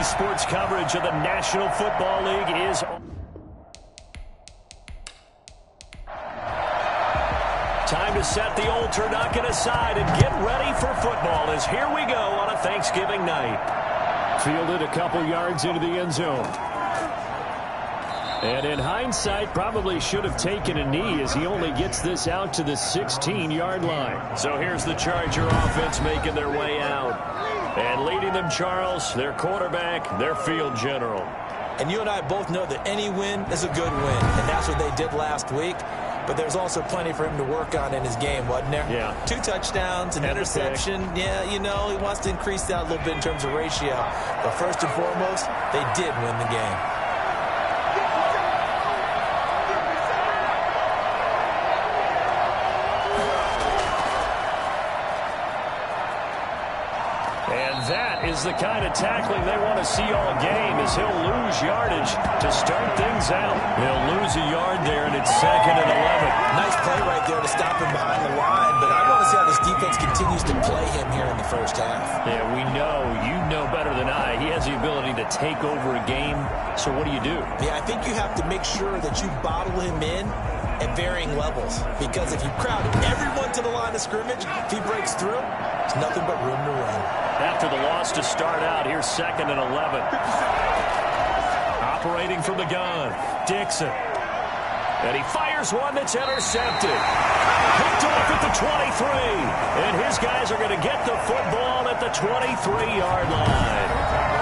sports coverage of the National Football League is on. Time to set the old turducken aside and get ready for football as here we go on a Thanksgiving night. Fielded a couple yards into the end zone. And in hindsight, probably should have taken a knee as he only gets this out to the 16-yard line. So here's the Charger offense making their way out. And leading them, Charles, their quarterback, their field general. And you and I both know that any win is a good win. And that's what they did last week. But there's also plenty for him to work on in his game, wasn't there? Yeah. 2 touchdowns, an interception. Yeah, you know, he wants to increase that a little bit in terms of ratio. But first and foremost, they did win the game. Is the kind of tackling they want to see all game as he'll lose yardage to start things out. He'll lose a yard there, and it's 2nd and 11. Nice play right there to stop him behind the line, but I want to see how this defense continues to play him here in the first half. Yeah, we know. You know better than I. He has the ability to take over a game, so what do you do? Yeah, I think you have to make sure that you bottle him in at varying levels, because if you crowd everyone to the line of scrimmage, if he breaks through, there's nothing but room to run. After the loss to start out, here's 2nd and 11. Operating from the gun, Dixon. And he fires one that's intercepted. Picked off at the 23. And his guys are going to get the football at the 23-yard line.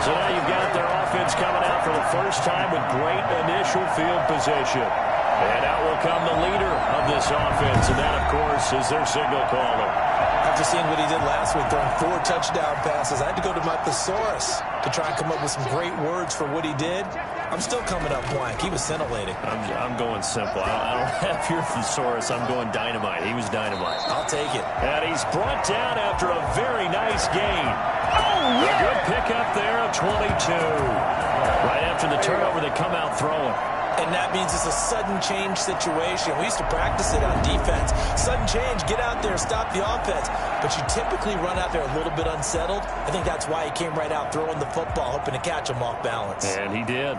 So now you've got their offense coming out for the first time with great initial field position. And out will come the leader of this offense. And that, of course, is their signal caller. After seeing what he did last week, throwing 4 touchdown passes, I had to go to my thesaurus to try and come up with some great words for what he did. I'm still coming up blank. He was scintillating. I'm going simple. I don't have your thesaurus. I'm going dynamite. He was dynamite. I'll take it. And he's brought down after a very nice gain. Oh, yeah! A good pickup there of 22. Right after the turnover, they come out throwing. And that means it's a sudden change situation. We used to practice it on defense. Sudden change, get out there, stop the offense. But you typically run out there a little bit unsettled. I think that's why he came right out throwing the football, hoping to catch him off balance. And he did.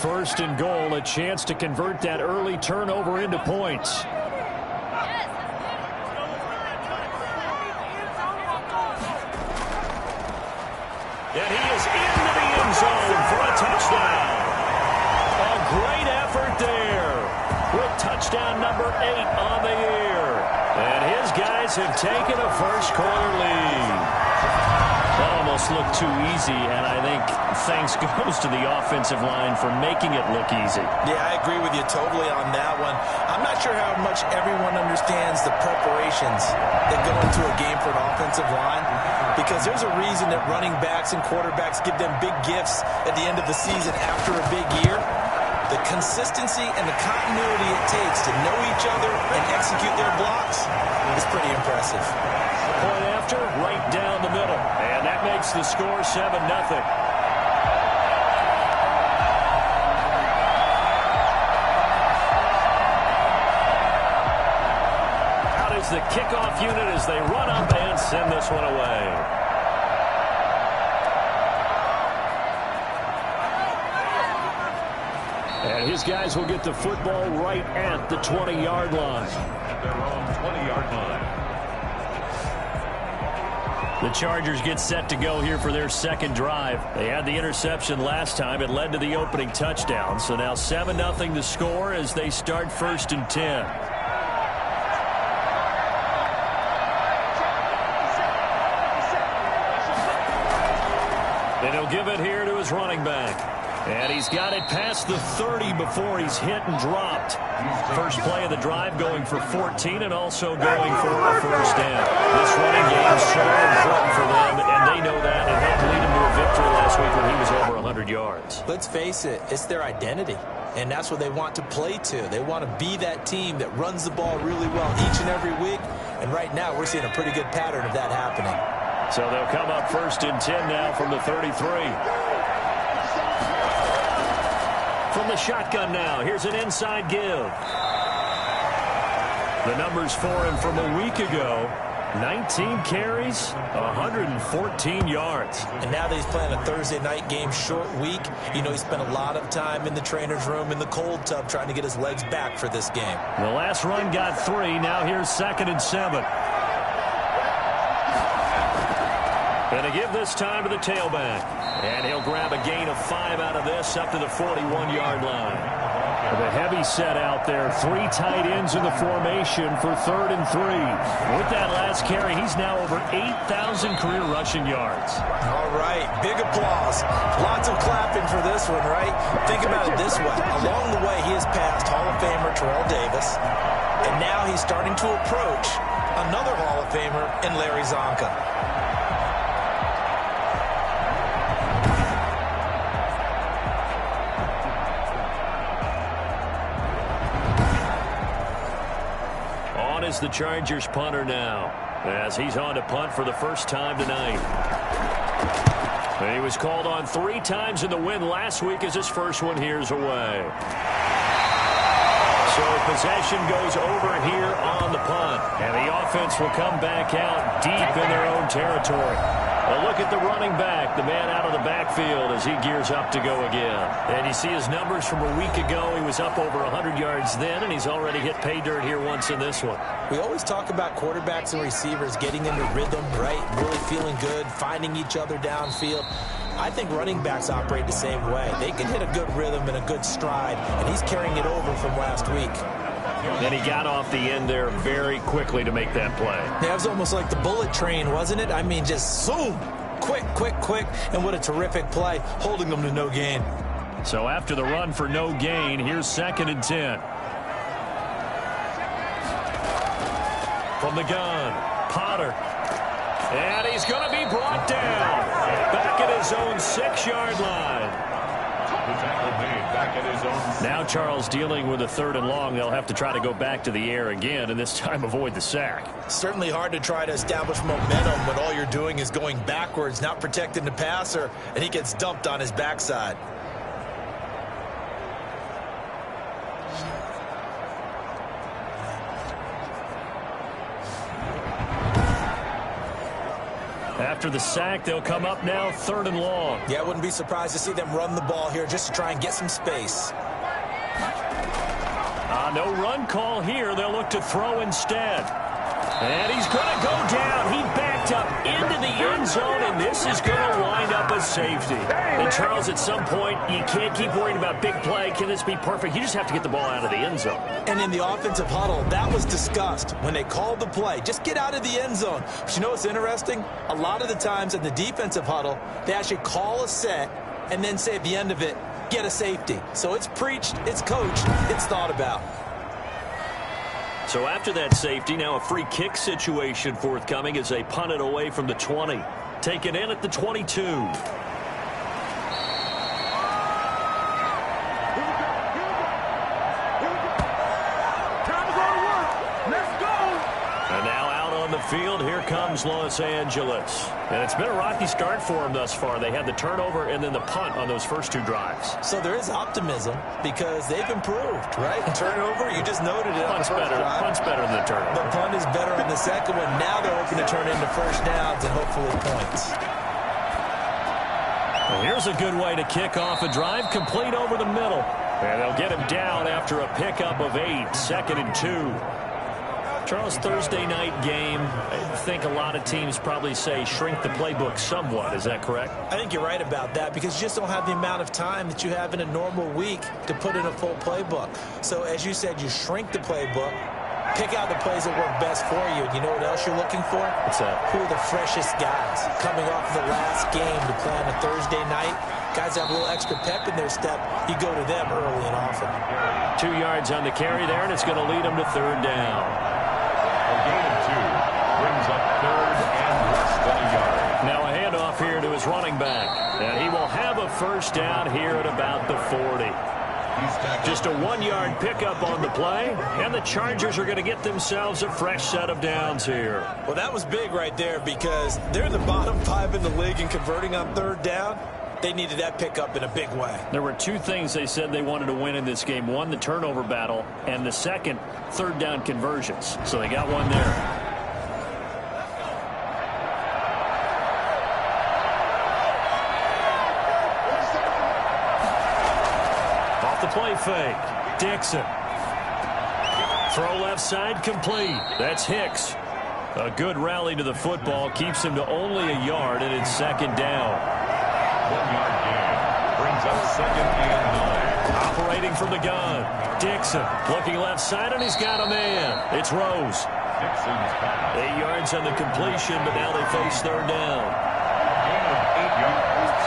1st and goal, a chance to convert that early turnover into points. And he is into the end zone for a touchdown. A great effort there with touchdown number 8 on the year. And his guys have taken a first-quarter lead. That almost looked too easy, and I think thanks goes to the offensive line for making it look easy. Yeah, I agree with you totally on that one. I'm not sure how much everyone understands the preparations that go into a game for an offensive line, because there's a reason that running backs and quarterbacks give them big gifts at the end of the season after a big year. The consistency and the continuity it takes to know each other and execute their blocks is pretty impressive. Point after, right down the middle. And that makes the score 7-0. Out is the kickoff unit as they run up and send this one away. And his guys will get the football right at the 20-yard line. Their own 20-yard line. The Chargers get set to go here for their second drive. They had the interception last time. It led to the opening touchdown. So now 7-0 the score as they start 1st and 10. And he'll give it here to his running back. And he's got it past the 30 before he's hit and dropped. First play of the drive going for 14 and also going for a first down. This running game is so important for them, and they know that. It helped lead him to a victory last week when he was over 100 yards. Let's face it, it's their identity, and that's what they want to play to. They want to be that team that runs the ball really well each and every week, and right now we're seeing a pretty good pattern of that happening. So they'll come up 1st and 10 now from the 33. From the shotgun now, here's an inside give. The numbers for him from a week ago, 19 carries, 114 yards. And now that he's playing a Thursday night game, short week, you know he spent a lot of time in the trainer's room, in the cold tub, trying to get his legs back for this game. The last run got 3. Now here's 2nd and 7. Going to give this time to the tailback. And he'll grab a gain of 5 out of this up to the 41-yard line. The heavy set out there. 3 tight ends in the formation for 3rd and 3. With that last carry, he's now over 8,000 career rushing yards. All right, big applause. Lots of clapping for this one, right? Think about it this way. Along the way, he has passed Hall of Famer Terrell Davis, and now he's starting to approach another Hall of Famer in Larry Zonka. Is the Chargers punter now, as he's on to punt for the first time tonight. He was called on 3 times in the win last week as his first one here's away. So possession goes over here on the punt, and the offense will come back out deep in their own territory. A look at the running back, the man out of the backfield as he gears up to go again. And you see his numbers from a week ago. He was up over 100 yards then, and he's already hit pay dirt here once in this one. We always talk about quarterbacks and receivers getting into rhythm, right? Really feeling good, finding each other downfield. I think running backs operate the same way. They can hit a good rhythm and a good stride, and he's carrying it over from last week. Then he got off the end there very quickly to make that play. Yeah, it was almost like the bullet train, wasn't it? I mean, just zoom, quick, and what a terrific play, holding them to no gain. So after the run for no gain, here's 2nd and 10. From the gun, Potter. And he's going to be brought down. Back at his own 6-yard line. Now Charles dealing with a 3rd and long. They'll have to try to go back to the air again, and this time avoid the sack. Certainly hard to try to establish momentum when all you're doing is going backwards, not protecting the passer, and he gets dumped on his backside. After the sack, they'll come up now 3rd and long. Yeah, I wouldn't be surprised to see them run the ball here just to try and get some space. No run call here. They'll look to throw instead. And he's going to go down. He backed up into the end zone, and this is going to wind up a safety. And, Charles, at some point, you can't keep worrying about big play. Can this be perfect? You just have to get the ball out of the end zone. And in the offensive huddle, that was discussed when they called the play. Just get out of the end zone. But you know what's interesting? A lot of the times in the defensive huddle, they actually call a set and then say at the end of it, get a safety. So it's preached, it's coached, it's thought about. So after that safety, now a free kick situation forthcoming as they punt it away from the 20. Taken in at the 22. Field, here comes Los Angeles. And it's been a rocky start for them thus far. They had the turnover and then the punt on those first 2 drives. So there is optimism because they've improved, right? Turnover, you just noted it. Punt's better. Punt's better than the turnover. The punt is better in the second one. Now they're hoping to turn into first downs and hopefully points. Well, here's a good way to kick off a drive, complete over the middle. And they'll get him down after a pickup of 8, 2nd and 2. Charles, Thursday night game, I think a lot of teams probably say shrink the playbook somewhat. Is that correct? I think you're right about that because you just don't have the amount of time that you have in a normal week to put in a full playbook. So as you said, you shrink the playbook, pick out the plays that work best for you. And you know what else you're looking for? What's that? Who are the freshest guys coming off the last game to play on a Thursday night? Guys have a little extra pep in their step. You go to them early and often. 2 yards on the carry there, and it's going to lead them to 3rd down. Gain of 2 brings up 3rd and less than a yard. Now a handoff here to his running back. And he will have a first down here at about the 40. Just a 1-yard pickup on the play, and the Chargers are going to get themselves a fresh set of downs here. Well, that was big right there because they're in the bottom 5 in the league in converting on 3rd down. They needed that pickup in a big way. There were 2 things they said they wanted to win in this game. One, the turnover battle, and the second, 3rd down conversions. So they got one there. fake. Dixon. Throw left side complete. That's Hicks. A good rally to the football keeps him to only a yard, and it's second down. 1-yard gain brings up second and 9. Operating from the gun. Dixon looking left side, and he's got a man. It's Rose. Dixon's pass. 8 yards on the completion, but now they face third down. Gain of 8 yards.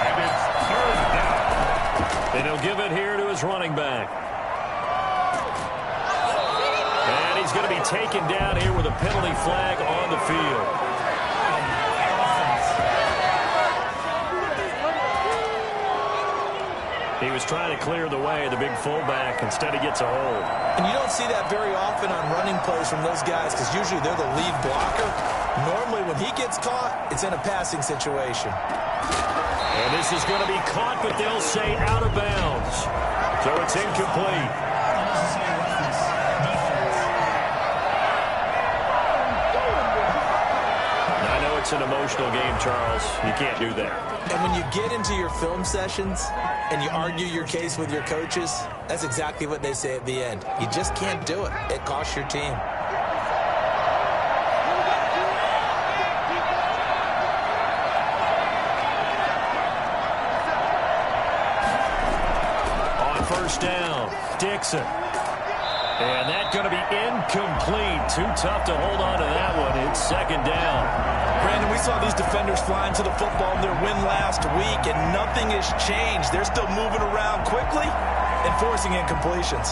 And it's third down. And he'll give it here to his running back. And he's going to be taken down here with a penalty flag on the field. He was trying to clear the way, the big fullback. Instead, he gets a hold. And you don't see that very often on running plays from those guys because usually they're the lead blocker. Normally, when he gets caught, it's in a passing situation. And this is going to be caught, but they'll say out of bounds. So it's incomplete. I know it's an emotional game, Charles. You can't do that. And when you get into your film sessions and you argue your case with your coaches, that's exactly what they say at the end. You just can't do it. It costs your team. On first down, Dixon. And that's going to be incomplete. Too tough to hold on to that one. It's second down. Brandon, we saw these defenders flying to the football in their win last week, and nothing has changed. They're still moving around quickly and forcing incompletions.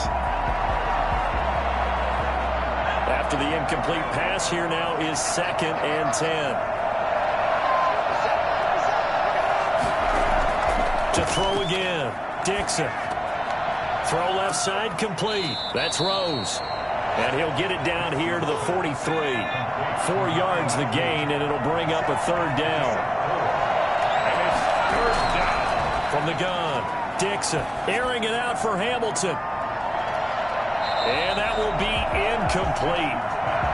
After the incomplete pass, here now is second and 10. To throw again, Dixon. Throw left side complete. That's Rose. And he'll get it down here to the 43. 4 yards the gain, and it'll bring up a third down. And it's third down. From the gun, Dixon airing it out for Hamilton. And that will be incomplete.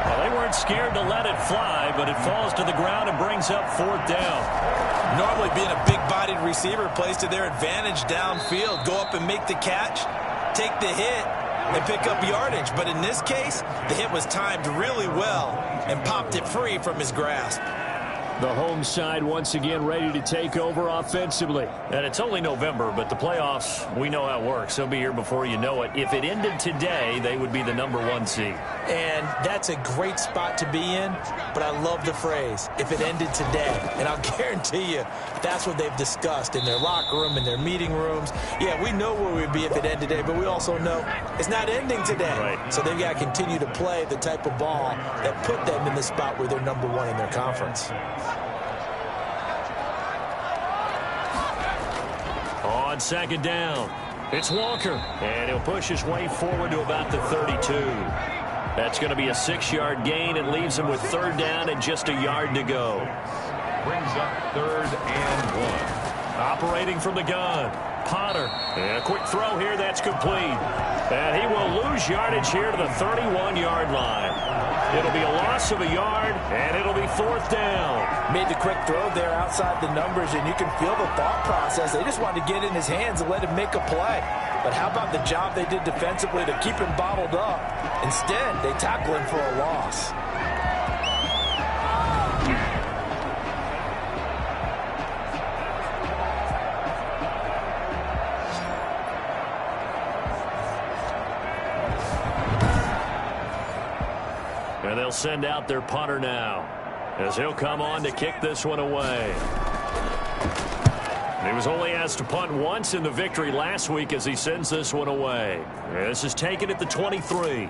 Well, they weren't scared to let it fly, but it falls to the ground and brings up fourth down. Normally being a big-bodied receiver plays to their advantage downfield. Go up and make the catch, take the hit, and pick up yardage. But in this case, the hit was timed really well and popped it free from his grasp. The home side once again ready to take over offensively. And it's only November, but the playoffs, we know how it works. They'll be here before you know it. If it ended today, they would be the #1 seed. And that's a great spot to be in, but I love the phrase, if it ended today. And I'll guarantee you that's what they've discussed in their locker room, in their meeting rooms. Yeah, we know where we'd be if it ended today, but we also know it's not ending today. Right. So they've got to continue to play the type of ball that put them in the spot where they're #1 in their conference. On second down, it's Walker, and he'll push his way forward to about the 32. That's going to be a 6-yard gain and leaves him with third down and just a yard to go. Brings up third and 1. Operating from the gun, Potter. And a quick throw here, that's complete. And he will lose yardage here to the 31-yard line. It'll be a loss of a yard, and it'll be fourth down. Made the quick throw there outside the numbers, and you can feel the thought process. They just wanted to get in his hands and let him make a play. But how about the job they did defensively to keep him bottled up? Instead, they tackle him for a loss. And they'll send out their punter now, as he'll come on to kick this one away. He was only asked to punt once in the victory last week as he sends this one away. This is taken at the 23.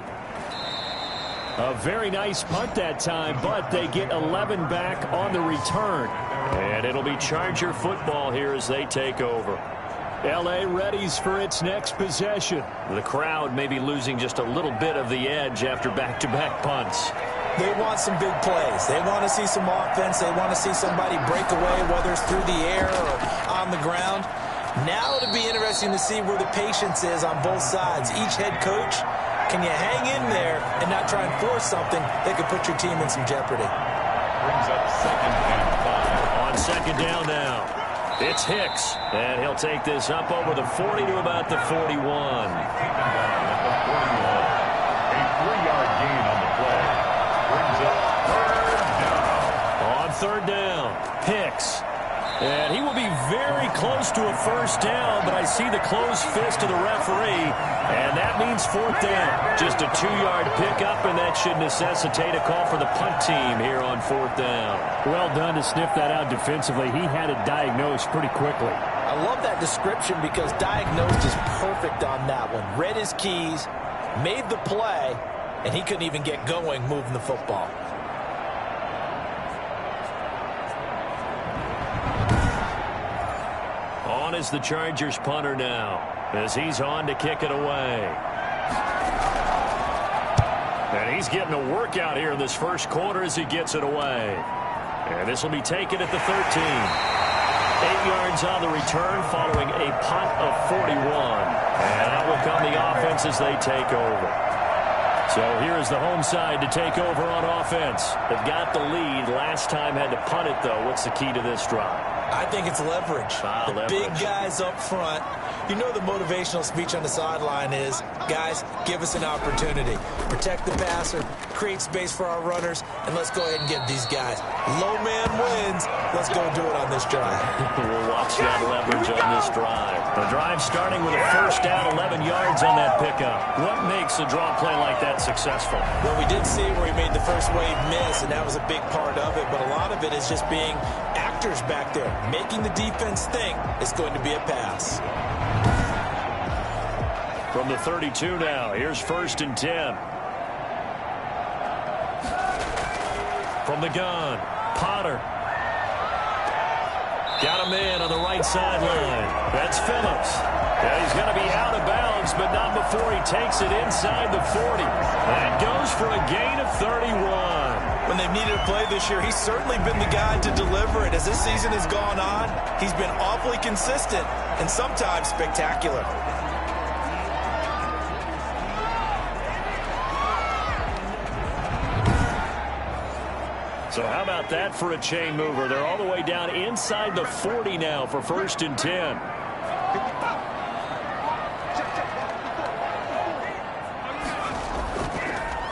A very nice punt that time, but they get 11 back on the return. And it'll be Charger football here as they take over. L.A. readies for its next possession. The crowd may be losing just a little bit of the edge after back-to-back punts. They want some big plays. They want to see some offense. They want to see somebody break away, whether it's through the air or on the ground. Now it'll be interesting to see where the patience is on both sides. Each head coach, can you hang in there and not try and force something that could put your team in some jeopardy? Brings up second and 5. On second down now. It's Hicks, and he'll take this up over the 40 to about the 41. A 3-yard gain on the play. Brings up third down. On third down, Hicks. And he will be very close to a first down, but I see the closed fist of the referee, and that means fourth down. Just a 2-yard pickup, and that should necessitate a call for the punt team here on fourth down. Well done to sniff that out defensively. He had it diagnosed pretty quickly. I love that description because diagnosed is perfect on that one. Read his keys, made the play, and he couldn't even get going moving the football. On is the Chargers punter now, as he's on to kick it away. And he's getting a workout here in this first quarter as he gets it away. And this will be taken at the 13. 8 yards on the return following a punt of 41. And out will come the offense as they take over. So here is the home side to take over on offense. They've got the lead. Last time had to punt it, though. What's the key to this drive? I think it's leverage. The big guys up front. You know the motivational speech on the sideline is, guys, give us an opportunity. Protect the passer, create space for our runners, and let's go ahead and get these guys. Low man wins. Let's go do it on this drive. We'll watch that leverage on this drive. The drive starting with a first down, 11 yards on that pickup. What makes a draw play like that successful? Well, we did see where he made the first wave miss, and that was a big part of it, but a lot of it is just being actors back there, making the defense think it's going to be a pass. From the 32 now, here's 1st and 10. From the gun, Potter. Got a man on the right sideline. That's Phillips. Yeah, he's going to be out of bounds, but not before he takes it inside the 40. That goes for a gain of 31. When they've needed a play this year, he's certainly been the guy to deliver it. As this season has gone on, he's been awfully consistent and sometimes spectacular. So how about that for a chain mover? They're all the way down inside the 40 now for 1st and 10.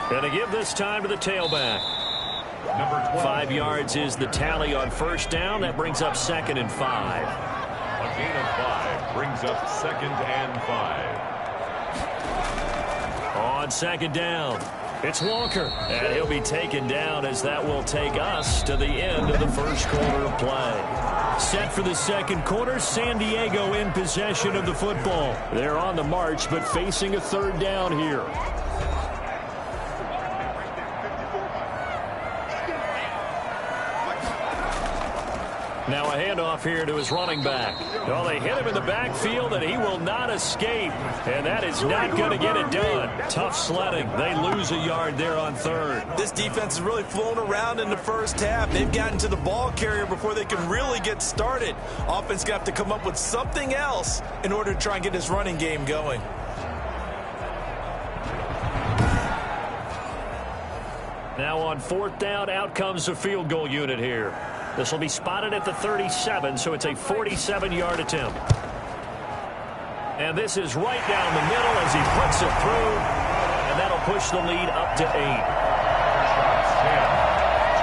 Going to give this time to the tailback. 5 yards is the tally on first down. That brings up 2nd and 5. A gain of 5 brings up 2nd and 5. On 2nd down, it's Walker. And he'll be taken down as that will take us to the end of the first quarter of play. Set for the second quarter, San Diego in possession of the football. They're on the march, but facing a third down here. Now a handoff here to his running back. Well, they hit him in the backfield, and he will not escape. And that is not going to get it done. Tough sledding. They lose a yard there on third. This defense has really flown around in the first half. They've gotten to the ball carrier before they can really get started. Offense got to come up with something else in order to try and get his running game going. Now on fourth down, out comes the field goal unit here. This will be spotted at the 37, so it's a 47-yard attempt. And this is right down the middle as he puts it through, and that'll push the lead up to 8.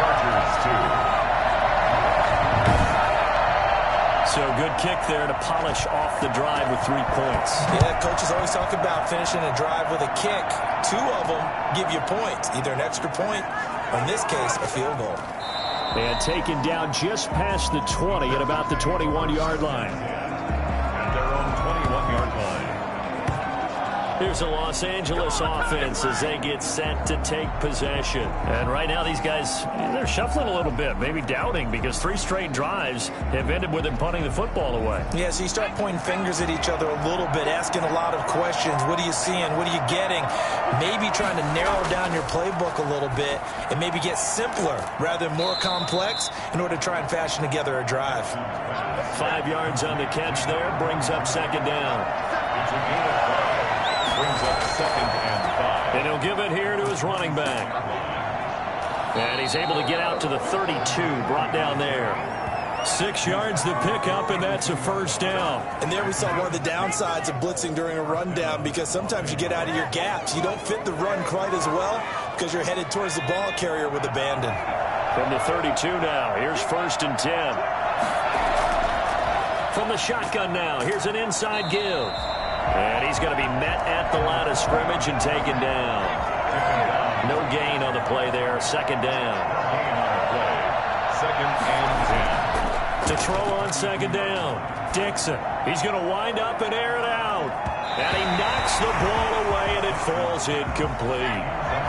Chargers 2. So good kick there to polish off the drive with 3 points. Yeah, coaches always talk about finishing a drive with a kick. 2 of them give you points, either an extra point, or in this case, a field goal. And taken down just past the 20 at about the 21-yard line. And they're on 21-yard line. Here's a Los Angeles offense as they get set to take possession. And right now these guys, they're shuffling a little bit, maybe doubting, because 3 straight drives have ended with them punting the football away. Yeah, so you start pointing fingers at each other a little bit, asking a lot of questions. What are you seeing? What are you getting? Maybe trying to narrow down your playbook a little bit and maybe get simpler rather than more complex in order to try and fashion together a drive. 5 yards on the catch there, brings up 2nd down. It's a gain of 5. Brings up 2nd and 5. And he'll give it here to his running back. And he's able to get out to the 32, brought down there. 6 yards to pick up, and that's a first down. And there we saw one of the downsides of blitzing during a rundown, because sometimes you get out of your gaps. You don't fit the run quite as well because you're headed towards the ball carrier with abandon. From the 32 now, here's 1st and 10. From the shotgun now, here's an inside give. And he's going to be met at the line of scrimmage and taken down. No gain on the play there. 2nd down. Gain on the play. 2nd and 10. To throw on 2nd down. Dixon. He's going to wind up and air it out. And he knocks the ball away, and it falls incomplete.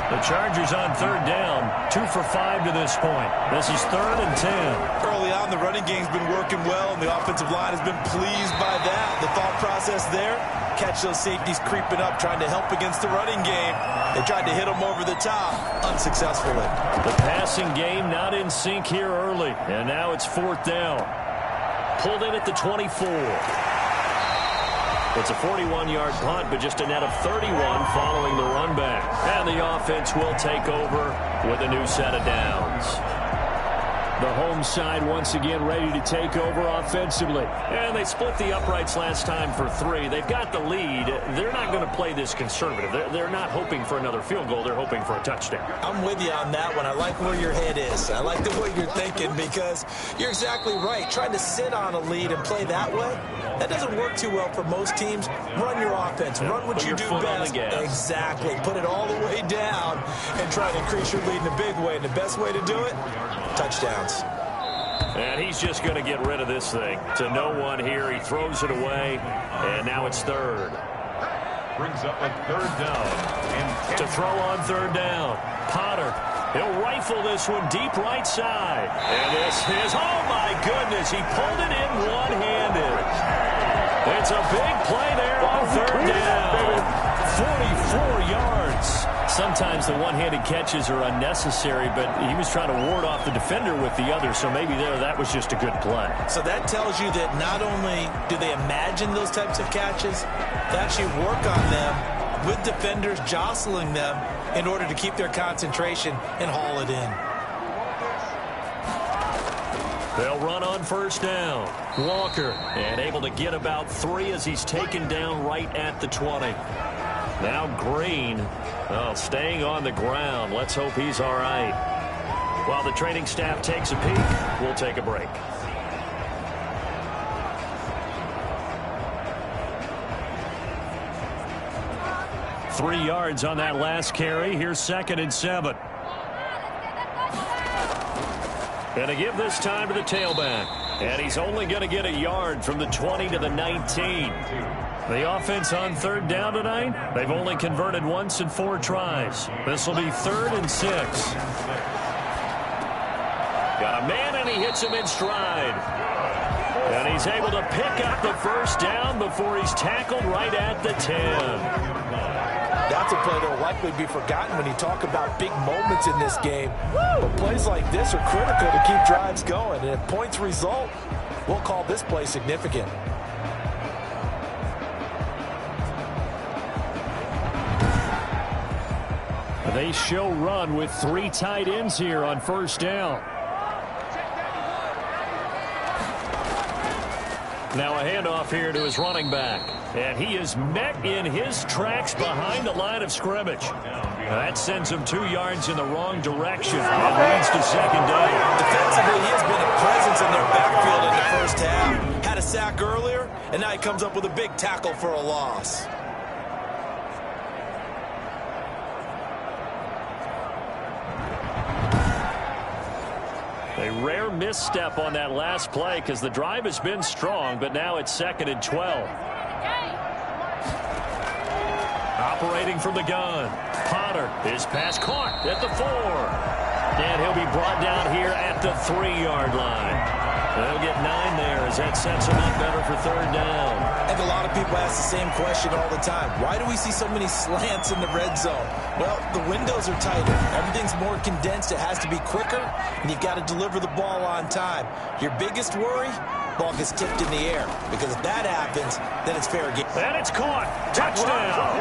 The Chargers on 3rd down. 2 for 5 to this point. This is 3rd and 10. Early on, the running game's been working well, and the offensive line has been pleased by that. The thought process there, catch those safeties creeping up, trying to help against the running game. They tried to hit them over the top, unsuccessfully. The passing game not in sync here early, and now it's 4th down. Pulled in at the 24. It's a 41-yard punt, but just a net of 31 following the run back. And the offense will take over with a new set of downs. The home side once again ready to take over offensively. And they split the uprights last time for 3. They've got the lead. They're not going to play this conservative. They're not hoping for another field goal. They're hoping for a touchdown. I'm with you on that one. I like where your head is. I like the way you're thinking, because you're exactly right. Trying to sit on a lead and play that way, that doesn't work too well for most teams. Run your offense. Run what you do best. Exactly. Put it all the way down and try to increase your lead in a big way. And the best way to do it, touchdowns. And he's just going to get rid of this thing. To no one here. He throws it away, and now it's 3rd. Brings up a 3rd down. And to throw on 3rd down. Potter. He'll rifle this one deep right side. And this is, oh my goodness, he pulled it in one-handed. It's a big play there on 3rd down. 44 yards. Sometimes the one-handed catches are unnecessary, but he was trying to ward off the defender with the other, so maybe that was just a good play. So that tells you that not only do they imagine those types of catches, they actually work on them with defenders jostling them in order to keep their concentration and haul it in. They'll run on 1st down. Walker, and able to get about 3 as he's taken down right at the 20. Now Green, staying on the ground. Let's hope he's all right. While the training staff takes a peek, we'll take a break. Three yards on that last carry. Here's 2nd and 7. And to give this time to the tailback. And he's only going to get a yard from the 20 to the 19. The offense on 3rd down tonight, they've only converted once in 4 tries. This will be 3rd and 6. Got a man, and he hits him in stride. And he's able to pick up the 1st down before he's tackled right at the 10. That's a play that will likely be forgotten when you talk about big moments in this game. But plays like this are critical to keep drives going. And if points result, we'll call this play significant. They show run with 3 tight ends here on 1st down. Now a handoff here to his running back. And he is met in his tracks behind the line of scrimmage. That sends him 2 yards in the wrong direction. And leads to 2nd down. Defensively, he has been a presence in their backfield in the 1st half. Had a sack earlier, and now he comes up with a big tackle for a loss. A rare misstep on that last play because the drive has been strong, but now it's 2nd and 12. Operating from the gun. Potter, his pass caught at the 4. And he'll be brought down here at the 3-yard line. They'll get 9 there as that sets him up better for 3rd down. And a lot of people ask the same question all the time. Why do we see so many slants in the red zone? Well, the windows are tighter. Everything's more condensed. It has to be quicker, and you've got to deliver the ball on time. Your biggest worry? Ball gets tipped in the air. Because if that happens, then it's fair game. And it's caught. Touchdown.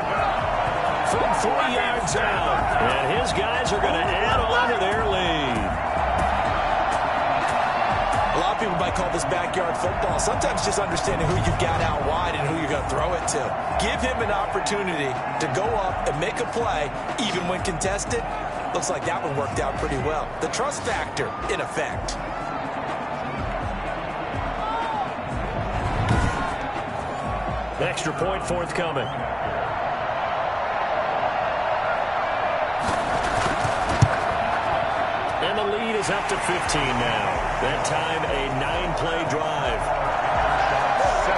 From 3 yards out. And his guys are going to add on to their lead. A lot of people might I call this backyard football. Sometimes just understanding who you've got out wide and who you're going to throw it to. Give him an opportunity to go up and make a play, even when contested. Looks like that one worked out pretty well. The trust factor in effect. Extra point forthcoming. And the lead is up to 15 now. That time a 9-play drive. 17.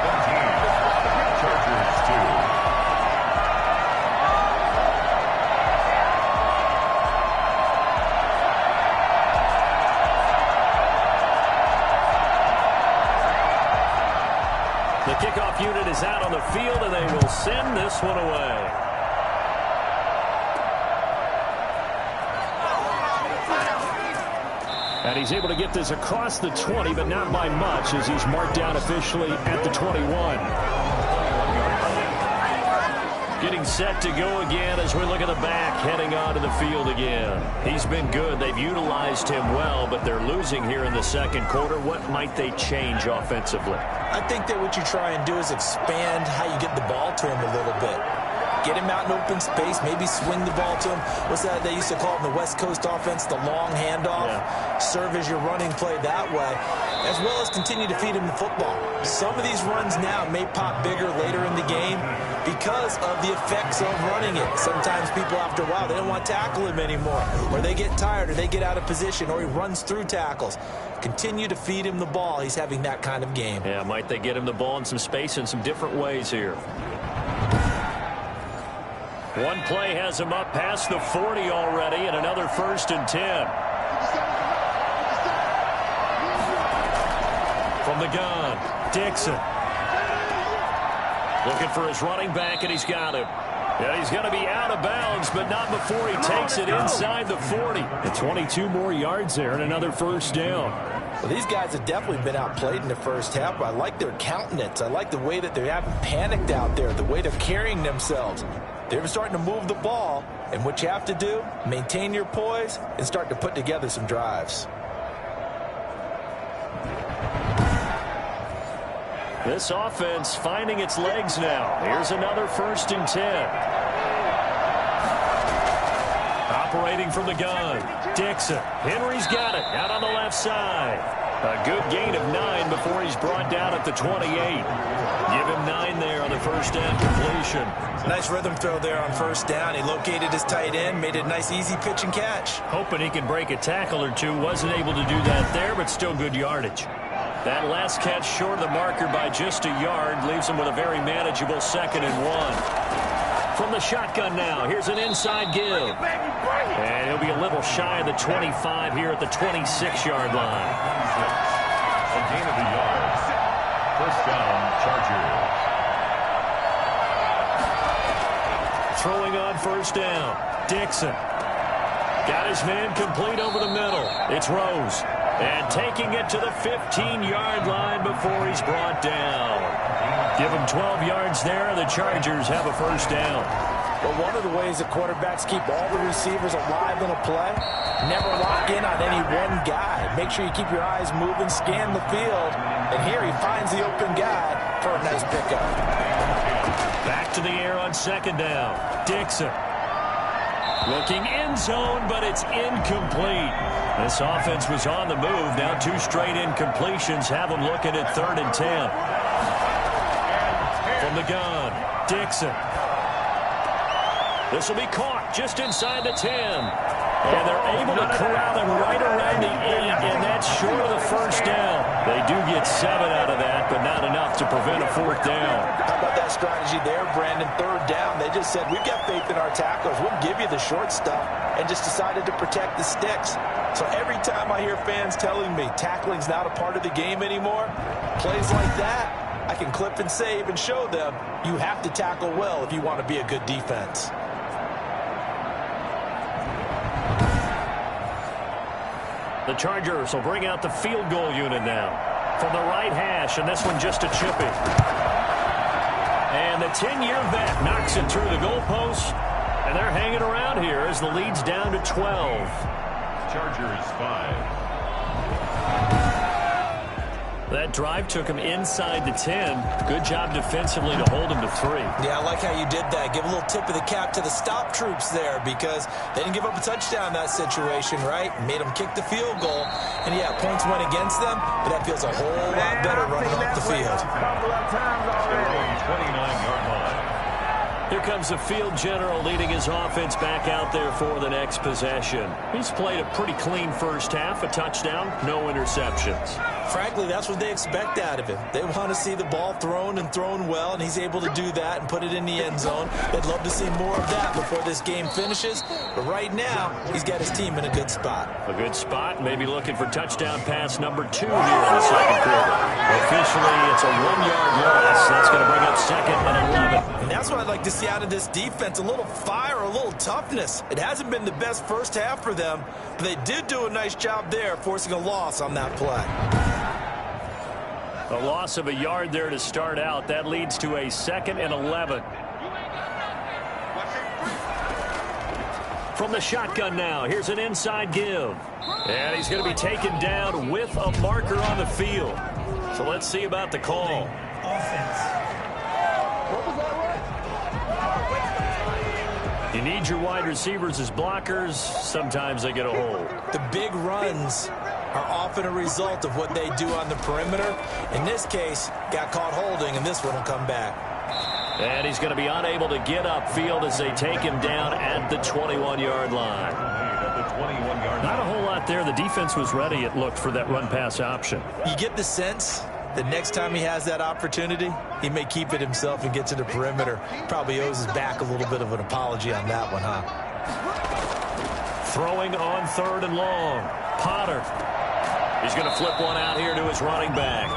Chargers 2. The kickoff unit is out on the field, and they will send this one away. And he's able to get this across the 20, but not by much, as he's marked down officially at the 21. Getting set to go again as we look at the back, heading onto the field again. He's been good. They've utilized him well, but they're losing here in the second quarter. What might they change offensively? I think that what you try and do is expand how you get the ball to him a little bit. Get him out in open space, maybe swing the ball to him. What's that they used to call it in the West Coast offense, the long handoff? Yeah. Serve as your running play that way, as well as continue to feed him the football. Some of these runs now may pop bigger later in the game because of the effects of running it. Sometimes people, after a while, they don't want to tackle him anymore, or they get tired, or they get out of position, or he runs through tackles. Continue to feed him the ball. He's having that kind of game. Yeah, might they get him the ball in some space in some different ways here. One play has him up past the 40 already, and another 1st and 10. From the gun, Dixon. Looking for his running back, and he's got him. Yeah, he's going to be out of bounds, but not before he takes it inside the 40. And 22 more yards there and another 1st down. Well, these guys have definitely been outplayed in the first half, but I like their countenance. I like the way that they haven't panicked out there, the way they're carrying themselves. They're starting to move the ball, and what you have to do, maintain your poise and start to put together some drives. This offense finding its legs now. Here's another 1st and 10. Operating from the gun, Dixon. Henry's got it out on the left side. A good gain of 9 before he's brought down at the 28. Give him 9 there on the 1st down completion. Nice rhythm throw there on 1st down. He located his tight end, made it a nice easy pitch and catch. Hoping he can break a tackle or two. Wasn't able to do that there, but still good yardage. That last catch short of the marker by just a yard leaves him with a very manageable 2nd and 1. From the shotgun now, here's an inside give. And he'll be a little shy of the 25 here at the 26-yard line. A gain of a yard. 1st down, Chargers. Throwing on 1st down, Dixon. Got his man complete over the middle. It's Rose. And taking it to the 15-yard line before he's brought down. Give him 12 yards there. The Chargers have a 1st down. Well, one of the ways that quarterbacks keep all the receivers alive in a play, never lock in on any one guy. Make sure you keep your eyes moving, scan the field. And here he finds the open guy for a nice pickup. Back to the air on 2nd down. Dixon. Looking end zone, but it's incomplete. This offense was on the move. Now 2 straight incompletions have them looking at 3rd and 10. From the gun, Dixon. This will be caught just inside the 10. And they're able to corral him right around the 8, and that's short of the 1st down. They do get 7 out of that, but not enough to prevent a 4th down. How about that strategy there, Brandon? 3rd down. They just said, we've got faith in our tacklers. We'll give you the short stuff, and just decided to protect the sticks. So every time I hear fans telling me tackling's not a part of the game anymore, plays like that, I can clip and save and show them you have to tackle well if you want to be a good defense. The Chargers will bring out the field goal unit now. From the right hash, and this one just a chippy. And the 10-year vet knocks it through the goalpost, and they're hanging around here as the lead's down to 12. Chargers 5. That drive took him inside the 10. Good job defensively to hold him to 3. Yeah, I like how you did that. Give a little tip of the cap to the stop troops there because they didn't give up a touchdown in that situation, right? Made them kick the field goal. And, yeah, points went against them, but that feels a whole lot better running off the field. 29-yard line. Here comes the field general leading his offense back out there for the next possession. He's played a pretty clean first half, a touchdown, no interceptions. Frankly, that's what they expect out of him. They want to see the ball thrown and thrown well, and he's able to do that and put it in the end zone. They'd love to see more of that before this game finishes, but right now, he's got his team in a good spot. A good spot, maybe looking for touchdown pass number 2 here in the second quarter. Officially, it's a 1-yard loss. That's going to bring up 2nd and 11. And that's what I'd like to see out of this defense, a little fire, a little toughness. It hasn't been the best first half for them, but they did do a nice job there forcing a loss on that play. A loss of a yard there to start out. That leads to a 2nd and 11. From the shotgun now, here's an inside give. And he's going to be taken down with a marker on the field. So let's see about the call. You need your wide receivers as blockers. Sometimes they get a hold. The big runs are often a result of what they do on the perimeter. In this case, got caught holding, and this one will come back. And he's going to be unable to get upfield as they take him down at the 21-yard line. Not a whole lot there. The defense was ready, it looked, for that run-pass option. You get the sense that next time he has that opportunity, he may keep it himself and get to the perimeter. Probably owes his back a little bit of an apology on that one, huh? Throwing on 3rd and long. Potter. He's going to flip one out here to his running back.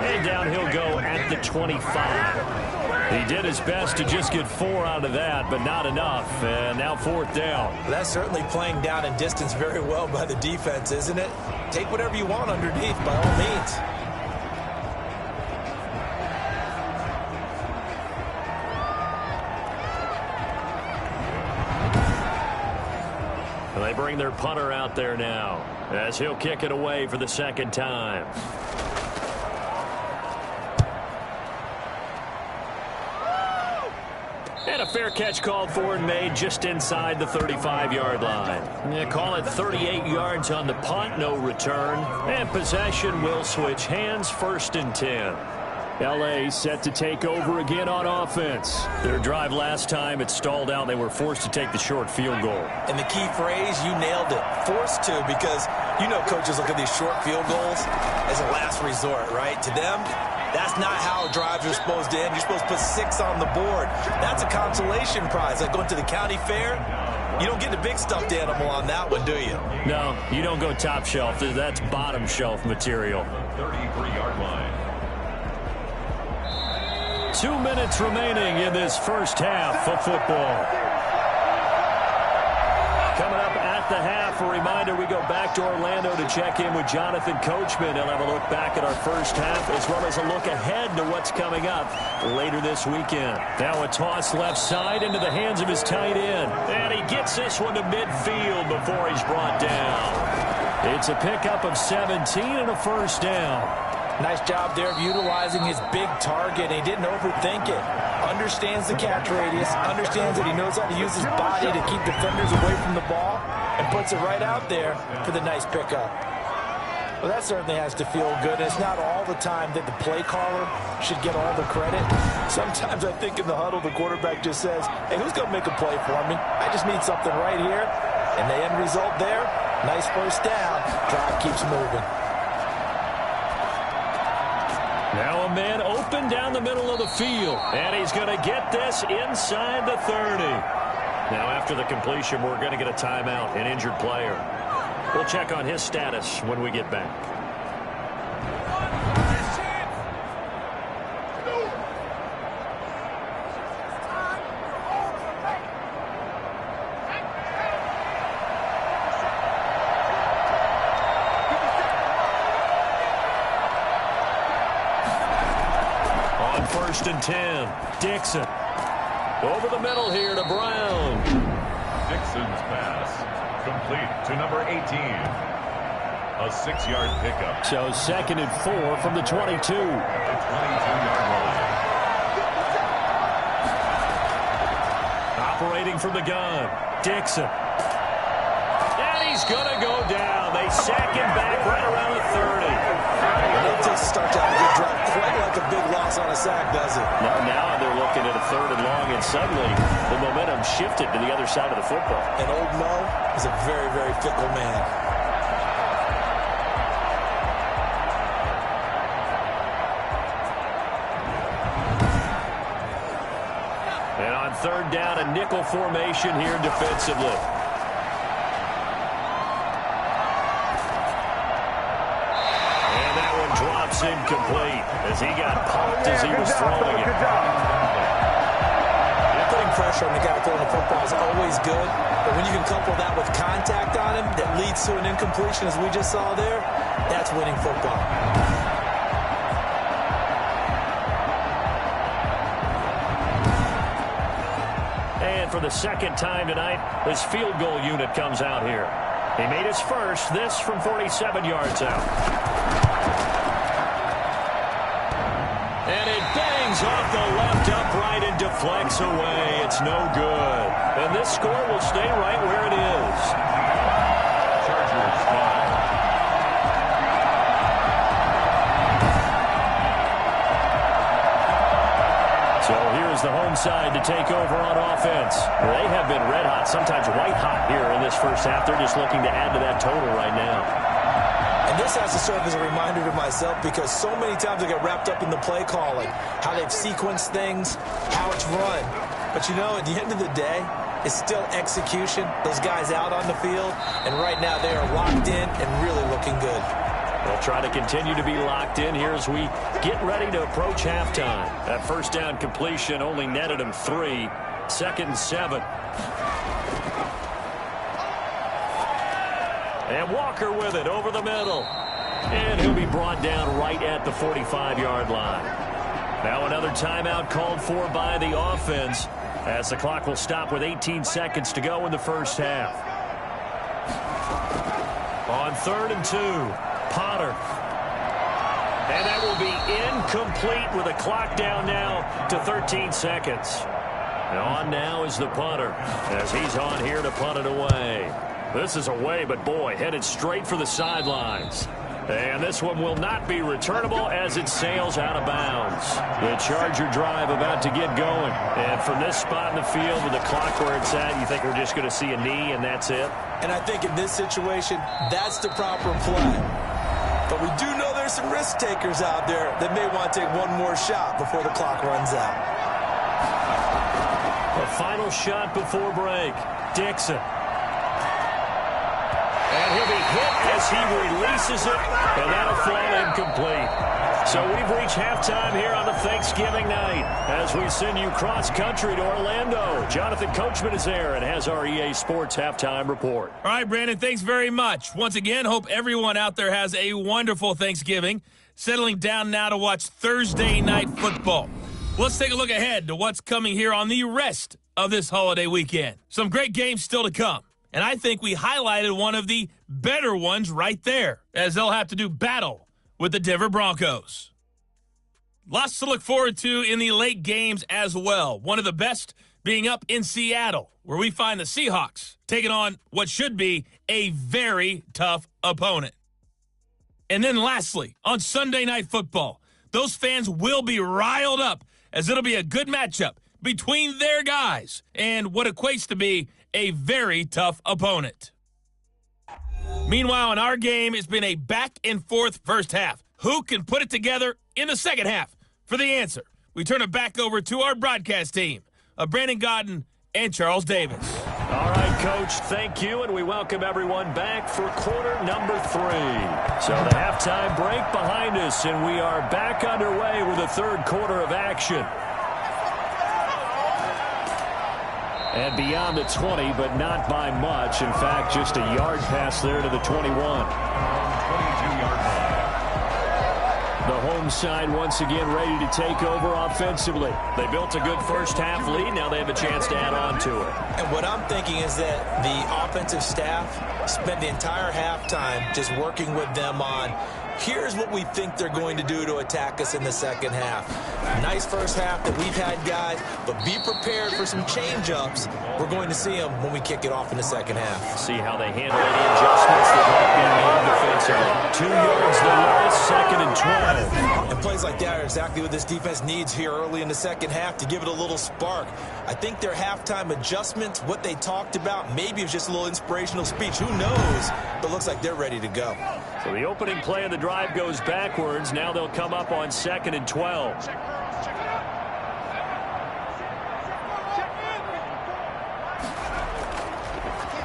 And down he'll go at the 25. He did his best to just get 4 out of that, but not enough. And now 4th down. That's certainly playing down in distance very well by the defense, isn't it? Take whatever you want underneath, by all means. They bring their punter out there now as he'll kick it away for the 2nd time. And a fair catch called for and made just inside the 35-yard line. Call it 38 yards on the punt, no return. And possession will switch hands, 1st and 10. L.A. set to take over again on offense. Their drive last time, it stalled out. They were forced to take the short field goal. And the key phrase, you nailed it. Forced to, because you know coaches look at these short field goals as a last resort, right? To them, that's not how drives are supposed to end. You're supposed to put 6 on the board. That's a consolation prize. Like going to the county fair, you don't get the big stuffed animal on that one, do you? No, you don't go top shelf. That's bottom shelf material. 33-yard line. 2 minutes remaining in this first half of football. Coming up at the half, a reminder, we go back to Orlando to check in with Jonathan Coachman. He'll have a look back at our first half as well as a look ahead to what's coming up later this weekend. Now a toss left side into the hands of his tight end. And he gets this one to midfield before he's brought down. It's a pickup of 17 and a 1st down. Nice job there of utilizing his big target. He didn't overthink it. Understands the catch radius. Understands that he knows how to use his body to keep defenders away from the ball. And puts it right out there for the nice pickup. Well, that certainly has to feel good. And it's not all the time that the play caller should get all the credit. Sometimes I think in the huddle, the quarterback just says, hey, who's going to make a play for me? I just need something right here. And the end result there, nice 1st down. Drive keeps moving. Now a man open down the middle of the field. And he's going to get this inside the 30. Now after the completion, we're going to get a timeout, an injured player. We'll check on his status when we get back. On 1st and 10, Dixon. Over the middle here to Brown. Dixon's pass complete to number 18. a 6-yard pickup. So 2nd and 4 from the 22. At the 22-yard line. Operating from the gun, Dixon. And he's going to go down. They sack him back right around the 30. It just starts out a good drive, quite like a big loss on a sack, does it? Now they're looking at a 3rd and long, and suddenly the momentum shifted to the other side of the football. And old Mo is a very, very fickle man. And on 3rd down, a nickel formation here defensively. And that one drops incomplete as he got popped as he was throwing it. Putting pressure on the guy throwing the football is always good, but when you can couple that with contact on him that leads to an incompletion, as we just saw there, that's winning football. And for the 2nd time tonight, this field goal unit comes out here. He made his first, this from 47 yards out. And it bangs off the left upright and deflects away. It's no good. And this score will stay right where it is. Chargers ball. So here's the home side to take over on offense. They have been red hot, sometimes white hot here in this first half. They're just looking to add to that total right now. And this has to serve as a reminder to myself because so many times I get wrapped up in the play calling, how they've sequenced things, how it's run. But, you know, at the end of the day, it's still execution. Those guys out on the field, and right now they are locked in and really looking good. They'll try to continue to be locked in here as we get ready to approach halftime. That 1st down completion only netted him 3. 2nd and 7. And Walker with it over the middle. And he'll be brought down right at the 45-yard line. Now another timeout called for by the offense as the clock will stop with 18 seconds to go in the first half. On 3rd and 2, Potter. And that will be incomplete with a clock down now to 13 seconds. And on now is the punter as he's on here to punt it away. This is away, but boy, headed straight for the sidelines. And this one will not be returnable as it sails out of bounds. The Charger drive about to get going. And from this spot in the field with the clock where it's at, you think we're just going to see a knee and that's it? And I think in this situation, that's the proper play. But we do know there's some risk takers out there that may want to take one more shot before the clock runs out. A final shot before break. Dixon. And he'll be hit as he releases it, and that'll fall incomplete. So we've reached halftime here on the Thanksgiving night as we send you cross-country to Orlando. Jonathan Coachman is there and has our EA Sports halftime report. All right, Brandon, thanks very much. Once again, hope everyone out there has a wonderful Thanksgiving. Settling down now to watch Thursday Night Football. Let's take a look ahead to what's coming here on the rest of this holiday weekend. Some great games still to come. And I think we highlighted one of the better ones right there, as they'll have to do battle with the Denver Broncos. Lots to look forward to in the late games as well. One of the best being up in Seattle, where we find the Seahawks taking on what should be a very tough opponent. And then lastly, on Sunday Night Football, those fans will be riled up as it'll be a good matchup between their guys and what equates to be a very tough opponent. Meanwhile, in our game, it's been a back-and-forth first half. Who can put it together in the second half? For the answer, we turn it back over to our broadcast team of Brandon Godden and Charles Davis. All right, Coach, thank you, and we welcome everyone back for quarter number 3. So the halftime break behind us, and we are back underway with the third quarter of action. And beyond the 20, but not by much. In fact, just a yard pass there to the 21. 22-yard line. The home side once again ready to take over offensively. They built a good first-half lead. Now they have a chance to add on to it. And what I'm thinking is that the offensive staff spent the entire halftime just working with them on, here's what we think they're going to do to attack us in the second half. Nice first half that we've had, guys, but be prepared for some change-ups. We're going to see them when we kick it off in the second half. See how they handle any adjustments that might be made defensively. 2 yards the last, 2nd and 12. And plays like that are exactly what this defense needs here early in the second half to give it a little spark. I think their halftime adjustments, what they talked about, maybe it's just a little inspirational speech. Who knows? But it looks like they're ready to go. So the opening play of the drive goes backwards. Now they'll come up on 2nd and 12.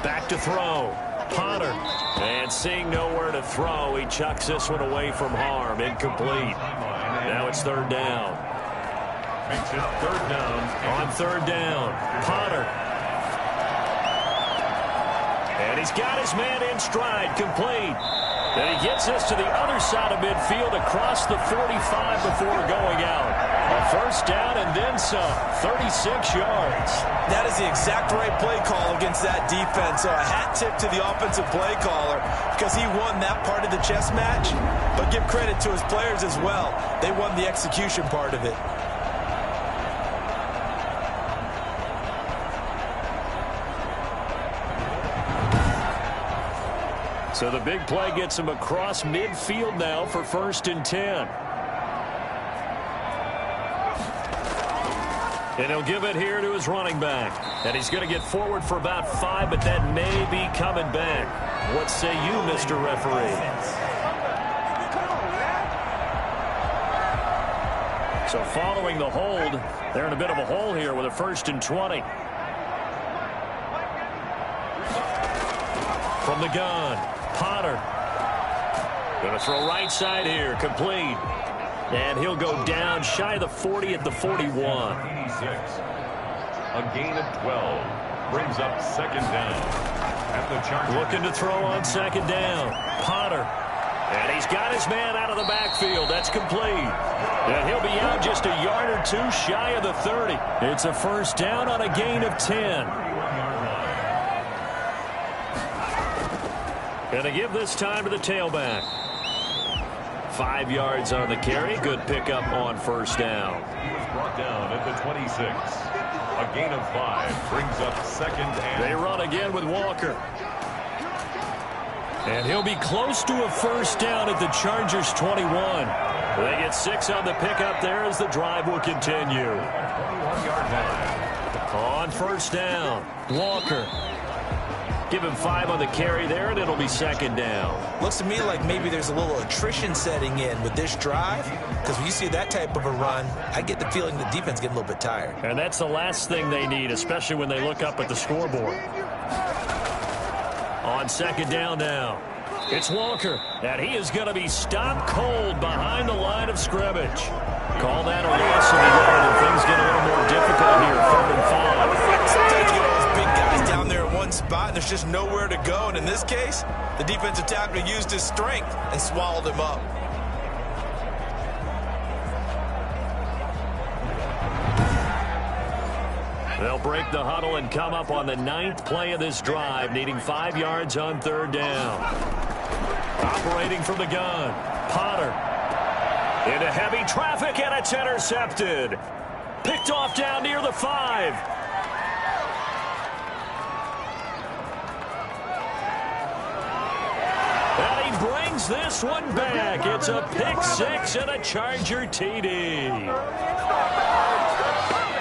Back to throw. Potter. And seeing nowhere to throw, he chucks this one away from harm. Incomplete. Now it's 3rd down. Makes it 3rd down. On 3rd down, Potter. And he's got his man in stride, complete. And he gets this to the other side of midfield across the 45 before going out. A 1st down and then some, 36 yards. That is the exact right play call against that defense. So a hat tip to the offensive play caller because he won that part of the chess match. But give credit to his players as well. They won the execution part of it. So the big play gets him across midfield now for 1st and 10. And he'll give it here to his running back. And he's going to get forward for about 5, but that may be coming back. What say you, Mr. Referee? So following the hold, they're in a bit of a hole here with a 1st and 20. From the gun, Potter. Going to throw right side here, complete. And he'll go down shy of the 40 at the 41. 86. A gain of 12 brings up 2nd down. At the Chargers. Looking to throw on 2nd down. Potter. And he's got his man out of the backfield. That's complete. And he'll be out just a yard or 2 shy of the 30. It's a 1st down on a gain of 10. Going to give this time to the tailback. 5 yards on the carry. Good pickup on 1st down. He was brought down at the 26. A gain of 5 brings up 2nd and... They run again with Walker. And he'll be close to a 1st down at the Chargers 21. They get 6 on the pickup there as the drive will continue. 21-yard line. On 1st down, Walker. Give him 5 on the carry there, and it'll be 2nd down. Looks to me like maybe there's a little attrition setting in with this drive, because when you see that type of a run, I get the feeling the defense getting a little bit tired. And that's the last thing they need, especially when they look up at the scoreboard. On 2nd down now, it's Walker, and he is going to be stopped cold behind the line of scrimmage. Call that a loss of the yard, and things get a little more difficult here, 3rd and 5. Sometimes you get all those big guys down there at one spot, and there's just nowhere to go. And in this case, the defensive tackle used his strength and swallowed him up. They'll break the huddle and come up on the 9th play of this drive, needing 5 yards on 3rd down. Operating from the gun, Potter. Into heavy traffic, and it's intercepted. Picked off down near the 5. And he brings this one back. It's a pick 6 and a Charger TD.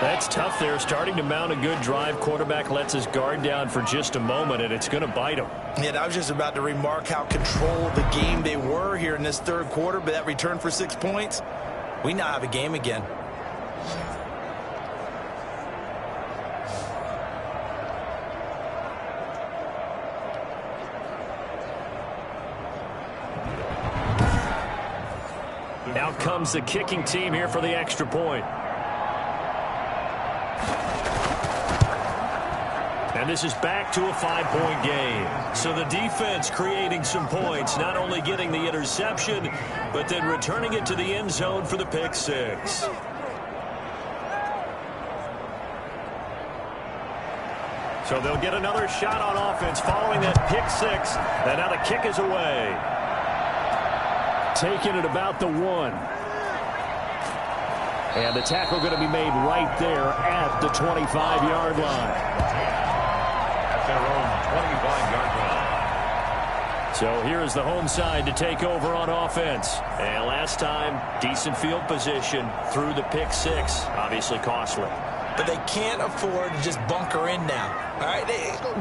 That's tough there. Starting to mount a good drive. Quarterback lets his guard down for just a moment, and it's going to bite him. Yeah, I was just about to remark how controlled the game they were here in this 3rd quarter, but that return for 6 points, we now have a game again. Out comes the kicking team here for the extra point. And this is back to a 5-point game. So the defense creating some points, not only getting the interception, but then returning it to the end zone for the pick six. So they'll get another shot on offense following that pick six. And now the kick is away. Taking it about the 1. And the tackle going to be made right there at the 25-yard line. Their own 25-yard line. So here is the home side to take over on offense. And last time, decent field position through the pick six. Obviously costly. But they can't afford to just bunker in now. All right,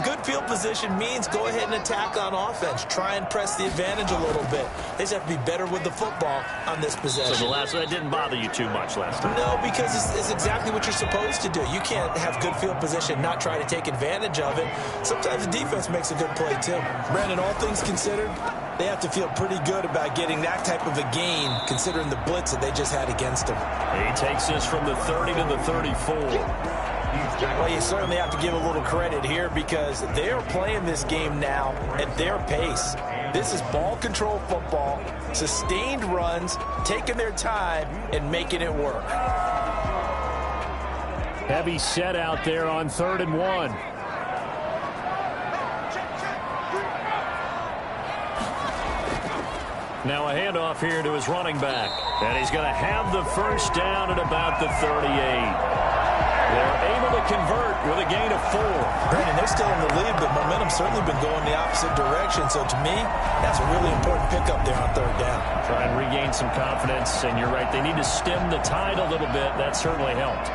good field position means go ahead and attack on offense. Try and press the advantage a little bit. They just have to be better with the football on this possession. So that didn't bother you too much last time? No, because it's exactly what you're supposed to do. You can't have good field position, not try to take advantage of it. Sometimes the defense makes a good play, too. Brandon, all things considered, they have to feel pretty good about getting that type of a gain, considering the blitz that they just had against them. He takes this from the 30 to the 34. Well, you certainly have to give a little credit here because they're playing this game now at their pace. This is ball control football, sustained runs, taking their time and making it work. Heavy set out there on 3rd and 1. Now a handoff here to his running back. And he's going to have the first down at about the 38. They're able to convert with a gain of 4. Brandon, they're still in the lead, but momentum's certainly been going the opposite direction. So to me, that's a really important pickup there on 3rd down. Try and regain some confidence, and you're right. They need to stem the tide a little bit. That certainly helped.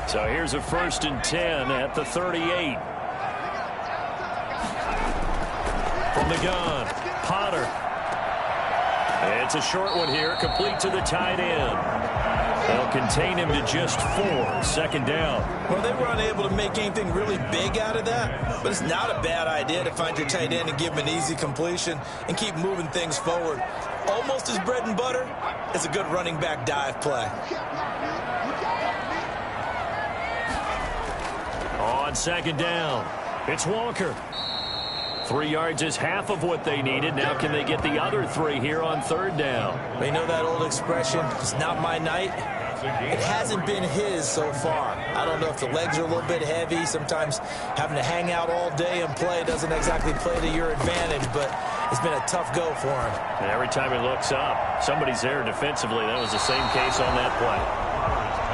So here's a 1st and 10 at the 38. From the gun, Potter. It's a short one here, complete to the tight end. They'll contain him to just 4, 2nd down. Well, they were unable to make anything really big out of that, but it's not a bad idea to find your tight end and give him an easy completion and keep moving things forward. Almost as bread and butter as a good running back dive play. On 2nd down, it's Walker. 3 yards is half of what they needed. Now can they get the other 3 here on 3rd down? They know that old expression, it's not my night. It hasn't been his so far. I don't know if the legs are a little bit heavy. Sometimes having to hang out all day and play doesn't exactly play to your advantage, but it's been a tough go for him. And every time he looks up, somebody's there defensively. That was the same case on that play.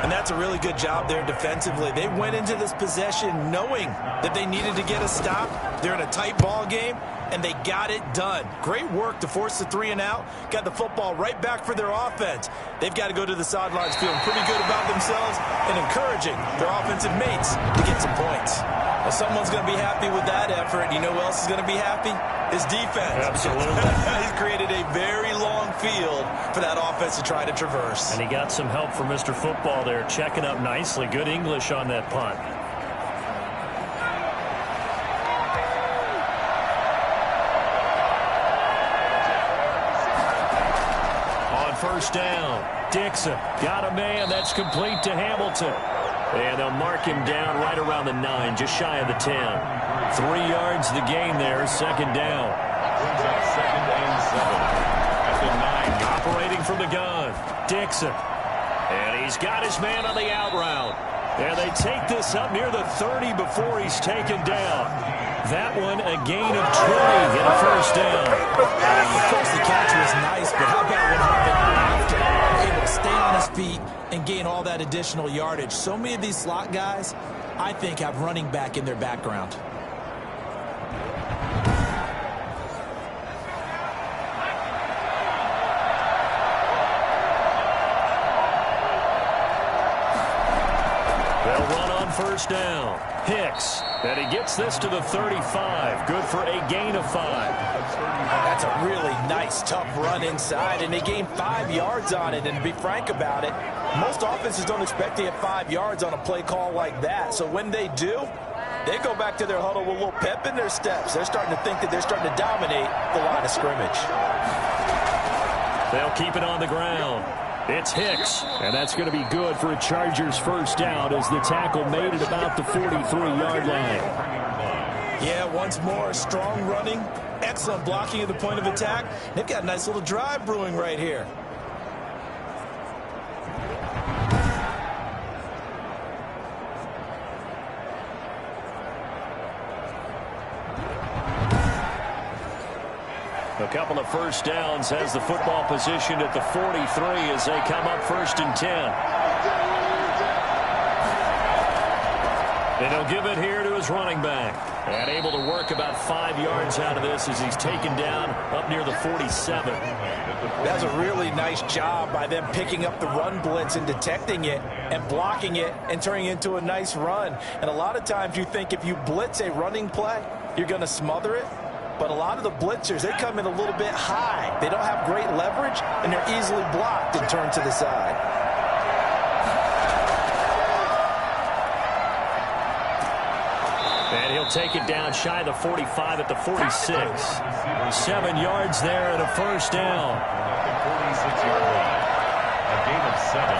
And that's a really good job there defensively. They went into this possession knowing that they needed to get a stop. They're in a tight ball game, and they got it done. Great work to force the 3 and out. Got the football right back for their offense. They've got to go to the sidelines feeling pretty good about themselves and encouraging their offensive mates to get some points. Well, someone's going to be happy with that effort. You know who else is going to be happy? His defense. Absolutely. He's created a very long field for that offense to try to traverse. And he got some help from Mr. Football there, checking up nicely. Good English on that punt. On 1st down, Dixon got a man. That's complete to Hamilton. And they'll mark him down right around the 9, just shy of the 10. 3 yards the gain there, 2nd down. 2nd and 7 at the 9. Operating from the gun, Dixon. And he's got his man on the out route. And they take this up near the 30 before he's taken down. That one a gain of 20 and a 1st down. Of course, the catch was nice, but how about what happened after? Able to stay on his feet and gain all that additional yardage. So many of these slot guys, I think, have running back in their background. They'll run on 1st down. Hicks, and he gets this to the 35. Good for a gain of 5. That's a really nice, tough run inside, and they gained 5 yards on it. And to be frank about it, most offenses don't expect to get 5 yards on a play call like that. So when they do, they go back to their huddle with a little pep in their steps. They're starting to think that they're starting to dominate the line of scrimmage. They'll keep it on the ground. It's Hicks, and that's going to be good for a Chargers first down as the tackle made it about the 43-yard line. Yeah, once more, strong running, excellent blocking at the point of attack. They've got a nice little drive brewing right here. A couple of first downs has the football positioned at the 43 as they come up 1st and 10. And he'll give it here to his running back. And able to work about 5 yards out of this as he's taken down up near the 47. That's a really nice job by them picking up the run blitz and detecting it and blocking it and turning it into a nice run. And a lot of times you think if you blitz a running play, you're going to smother it. But a lot of the blitzers, they come in a little bit high. They don't have great leverage, and they're easily blocked and turned to the side. And he'll take it down shy of the 45 at the 46. 7 yards there and a first down. The 46-yard line. A gain of 7.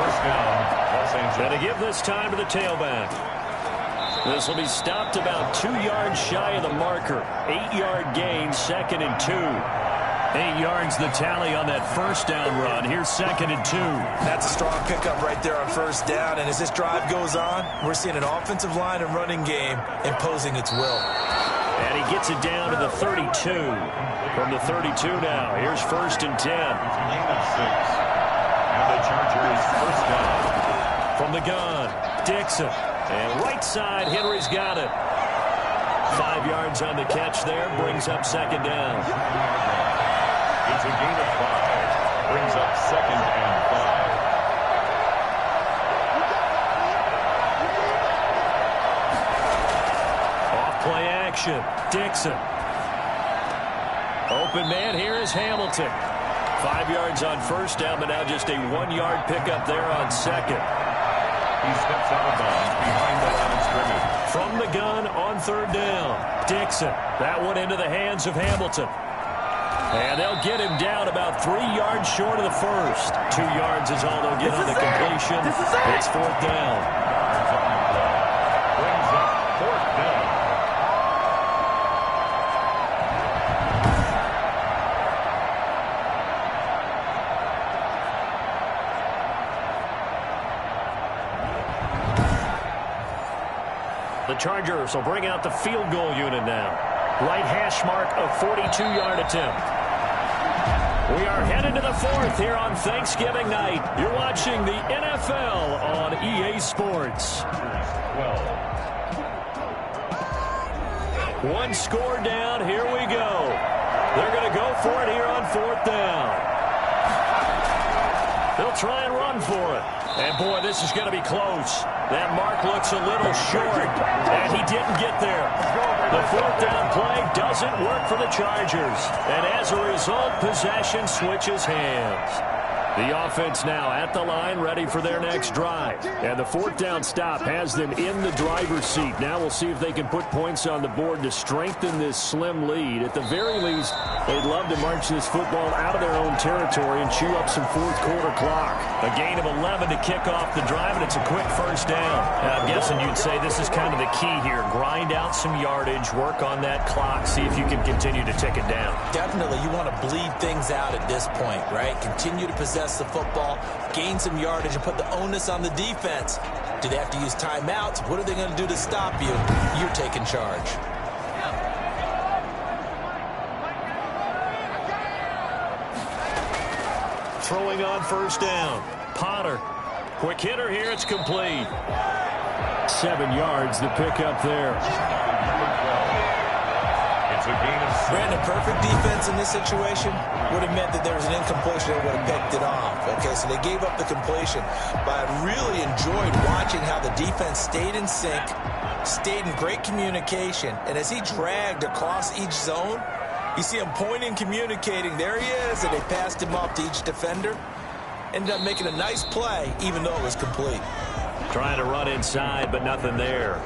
First down, Los Angeles. And to give this time to the tailback. This will be stopped about 2 yards shy of the marker. 8-yard gain, 2nd and 2. 8 yards the tally on that first down run. Here's 2nd and 2. That's a strong pickup right there on first down. And as this drive goes on, we're seeing an offensive line and running game imposing its will. And he gets it down to the 32. From the 32 now, here's 1st and 10. Gain of 6. And the Chargers first down. From the gun, Dixon. And right side, Henry's got it. 5 yards on the catch there, brings up 2nd down. It's a gain of 5. Brings up 2nd and 5. Off play action, Dixon. Open man here is Hamilton. 5 yards on first down, but now just a 1-yard pickup there on 2nd. He steps out of bounds behind the line of scrimmage. From the gun on 3rd down. Dixon. That one into the hands of Hamilton. And they'll get him down about 3 yards short of the first. 2 yards is all they'll get on the completion. It's 4th down. Brings up 4th down. The Chargers will bring out the field goal unit now. Right hash mark, a 42-yard attempt. We are headed to the 4th here on Thanksgiving night. You're watching the NFL on EA Sports. 12. 1 score down, here we go. They're going to go for it here on 4th down. They'll try and run for it. And, boy, this is going to be close. That mark looks a little short, and he didn't get there. The 4th down play doesn't work for the Chargers. And as a result, possession switches hands. The offense now at the line, ready for their next drive. And the 4th down stop has them in the driver's seat. Now we'll see if they can put points on the board to strengthen this slim lead. At the very least, they'd love to march this football out of their own territory and chew up some 4th quarter clock. A gain of 11 to kick off the drive, and it's a quick first down. I'm guessing you'd say this is kind of the key here. Grind out some yardage, work on that clock, see if you can continue to tick it down. Definitely, you want to bleed things out at this point, right? Continue to possess the football, gain some yardage, and put the onus on the defense. Do they have to use timeouts? What are they going to do to stop you? You're taking charge. Throwing on first down. Potter. Quick hitter here. It's complete. 7 yards the pickup there. It's a gain of 6. Brandon, perfect defense in this situation would have meant that there was an incompletion. They would have picked it off. Okay, so they gave up the completion. But I really enjoyed watching how the defense stayed in sync, stayed in great communication. And as he dragged across each zone, you see him pointing, communicating. There he is, and they passed him off to each defender. Ended up making a nice play, even though it was complete. Trying to run inside, but nothing there.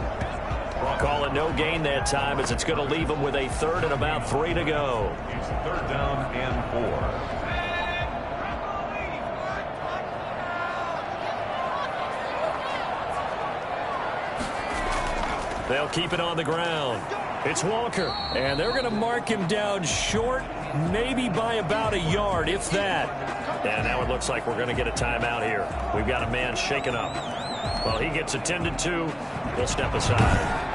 Call it no gain that time as it's going to leave him with a 3rd and about 3 to go. It's 3rd down and 4. They'll keep it on the ground. It's Walker, and they're going to mark him down short, maybe by about a yard, if that. And now it looks like we're going to get a timeout here. We've got a man shaken up. Well, he gets attended to. He'll step aside.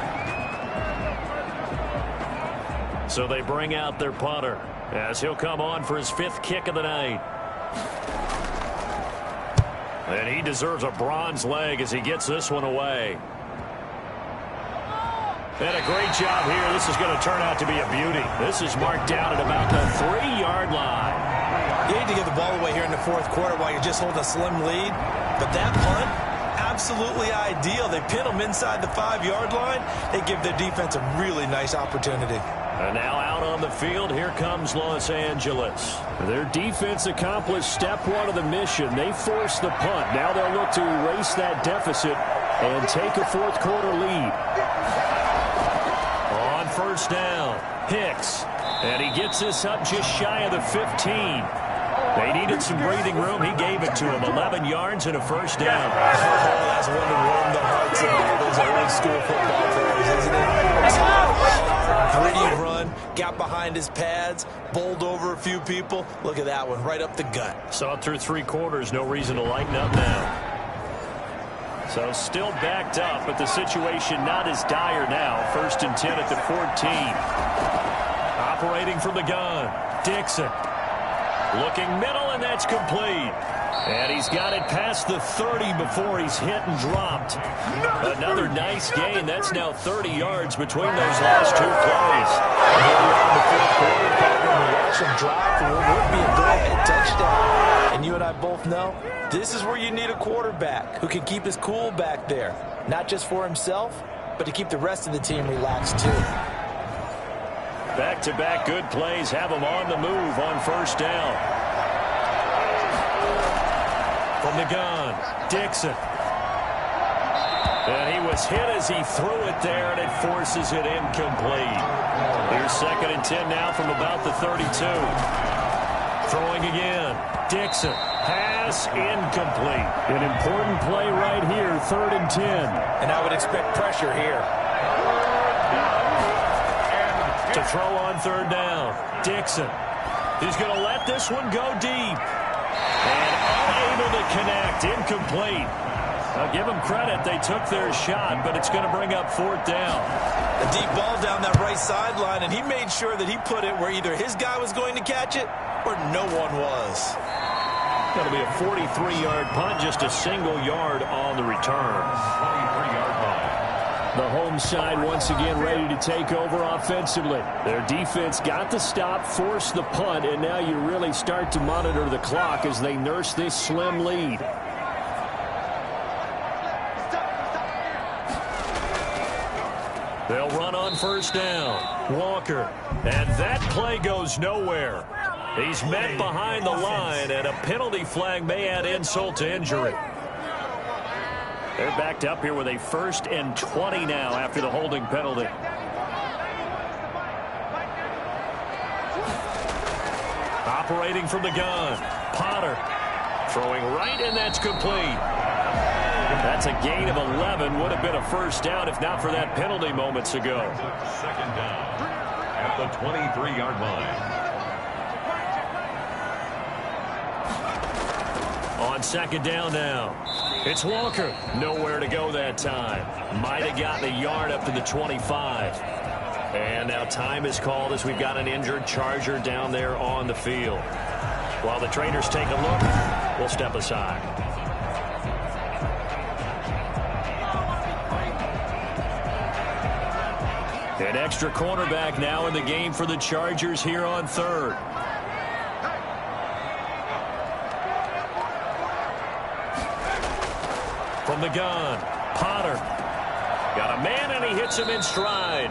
So they bring out their punter as he'll come on for his 5th kick of the night. And he deserves a bronze leg as he gets this one away. And a great job here. This is going to turn out to be a beauty. This is marked down at about the 3-yard line. You need to get the ball away here in the 4th quarter while you're just holding a slim lead. But that punt, absolutely ideal. They pin them inside the 5-yard line. They give their defense a really nice opportunity. And now out on the field, here comes Los Angeles. Their defense accomplished step 1 of the mission. They forced the punt. Now they'll look to erase that deficit and take a 4th quarter lead. On 1st down, Hicks. And he gets this up just shy of the 15. They needed some breathing room. He gave it to him. 11 yards and a 1st down. Oh, that's one to warm the hearts of all those old school football players, isn't it? Gritty run, got behind his pads, bowled over a few people. Look at that one, right up the gut. Saw it through 3 quarters. No reason to lighten up now. So still backed up, but the situation not as dire now. 1st and 10 at the 14. Operating from the gun, Dixon. Looking middle, and that's complete. And he's got it past the 30 before he's hit and dropped. Another nice gain. That's now 30 yards between those last 2 plays. Watch him drop, and it would be a go-ahead touchdown. And you and I both know this is where you need a quarterback who can keep his cool back there. Not just for himself, but to keep the rest of the team relaxed too. Back-to-back good plays have him on the move on 1st down. From the gun, Dixon. And he was hit as he threw it there, and it forces it incomplete. Here's 2nd and 10 now from about the 32. Throwing again, Dixon. Pass incomplete. An important play right here, 3rd and 10. And I would expect pressure here. To throw on 3rd down, Dixon. He's going to let this one go deep. And unable to connect, incomplete. I'll give them credit. They took their shot, but it's going to bring up 4th down. A deep ball down that right sideline, and he made sure that he put it where either his guy was going to catch it or no one was. That'll be a 43-yard punt, just a single yard on the return. 43-yard line. The home side once again ready to take over offensively. Their defense got the stop, forced the punt, and now you really start to monitor the clock as they nurse this slim lead. They'll run on 1st down. Walker. And that play goes nowhere. He's met behind the line, and a penalty flag may add insult to injury. They're backed up here with a 1st and 20 now after the holding penalty. Operating from the gun, Potter. Throwing right, and that's complete. That's a gain of 11. Would have been a 1st down if not for that penalty moments ago. 2nd down at the 23-yard line. On 2nd down now. It's Walker. Nowhere to go that time. Might have gotten a yard up to the 25. And now time is called as we've got an injured Charger down there on the field. While the trainers take a look, we'll step aside. An extra cornerback now in the game for the Chargers here on 3rd. From the gun, Potter. Got a man, and he hits him in stride.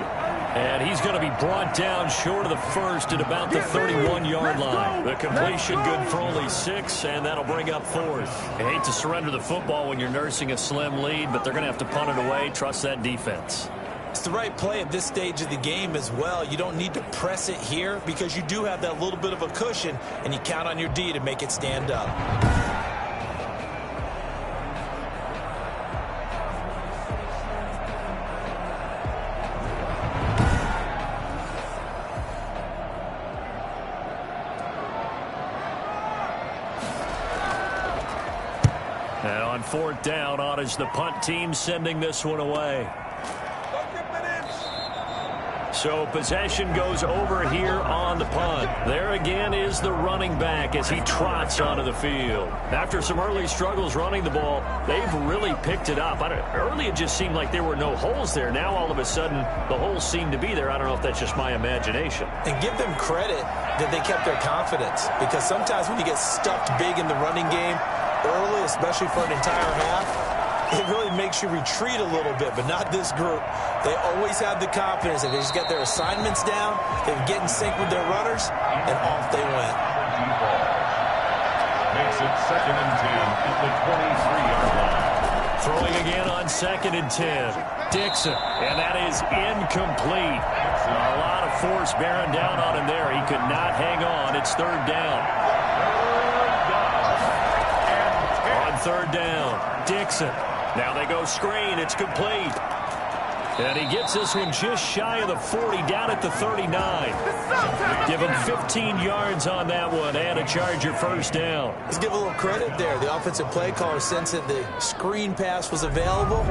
And he's going to be brought down short of the 1st at about the 31-yard line. The completion good for only 6, and that'll bring up 4th. I hate to surrender the football when you're nursing a slim lead, but they're going to have to punt it away. Trust that defense. It's the right play at this stage of the game as well. You don't need to press it here because you do have that little bit of a cushion, and you count on your D to make it stand up. On 4th down, on is the punt team sending this one away. So possession goes over here on the punt. There again is the running back as he trots onto the field. After some early struggles running the ball, they've really picked it up. Early it just seemed like there were no holes there. Now all of a sudden the holes seem to be there. I don't know if that's just my imagination. And give them credit that they kept their confidence, because sometimes when you get stuffed big in the running game early, especially for an entire half, it really makes you retreat a little bit, but not this group. They always have the confidence that they just get their assignments down, they get in sync with their runners, and off they went. Makes it 2nd and 10 at the 23-yard line. Throwing again on 2nd and 10. Dixon, and that is incomplete. A lot of force bearing down on him there. He could not hang on. It's 3rd down. On 3rd down, Dixon. Now they go screen. It's complete. And he gets this one just shy of the 40, down at the 39. Give him 15 yards on that one and a Charger 1st down. Let's give a little credit there. The offensive play caller sensed that the screen pass was available.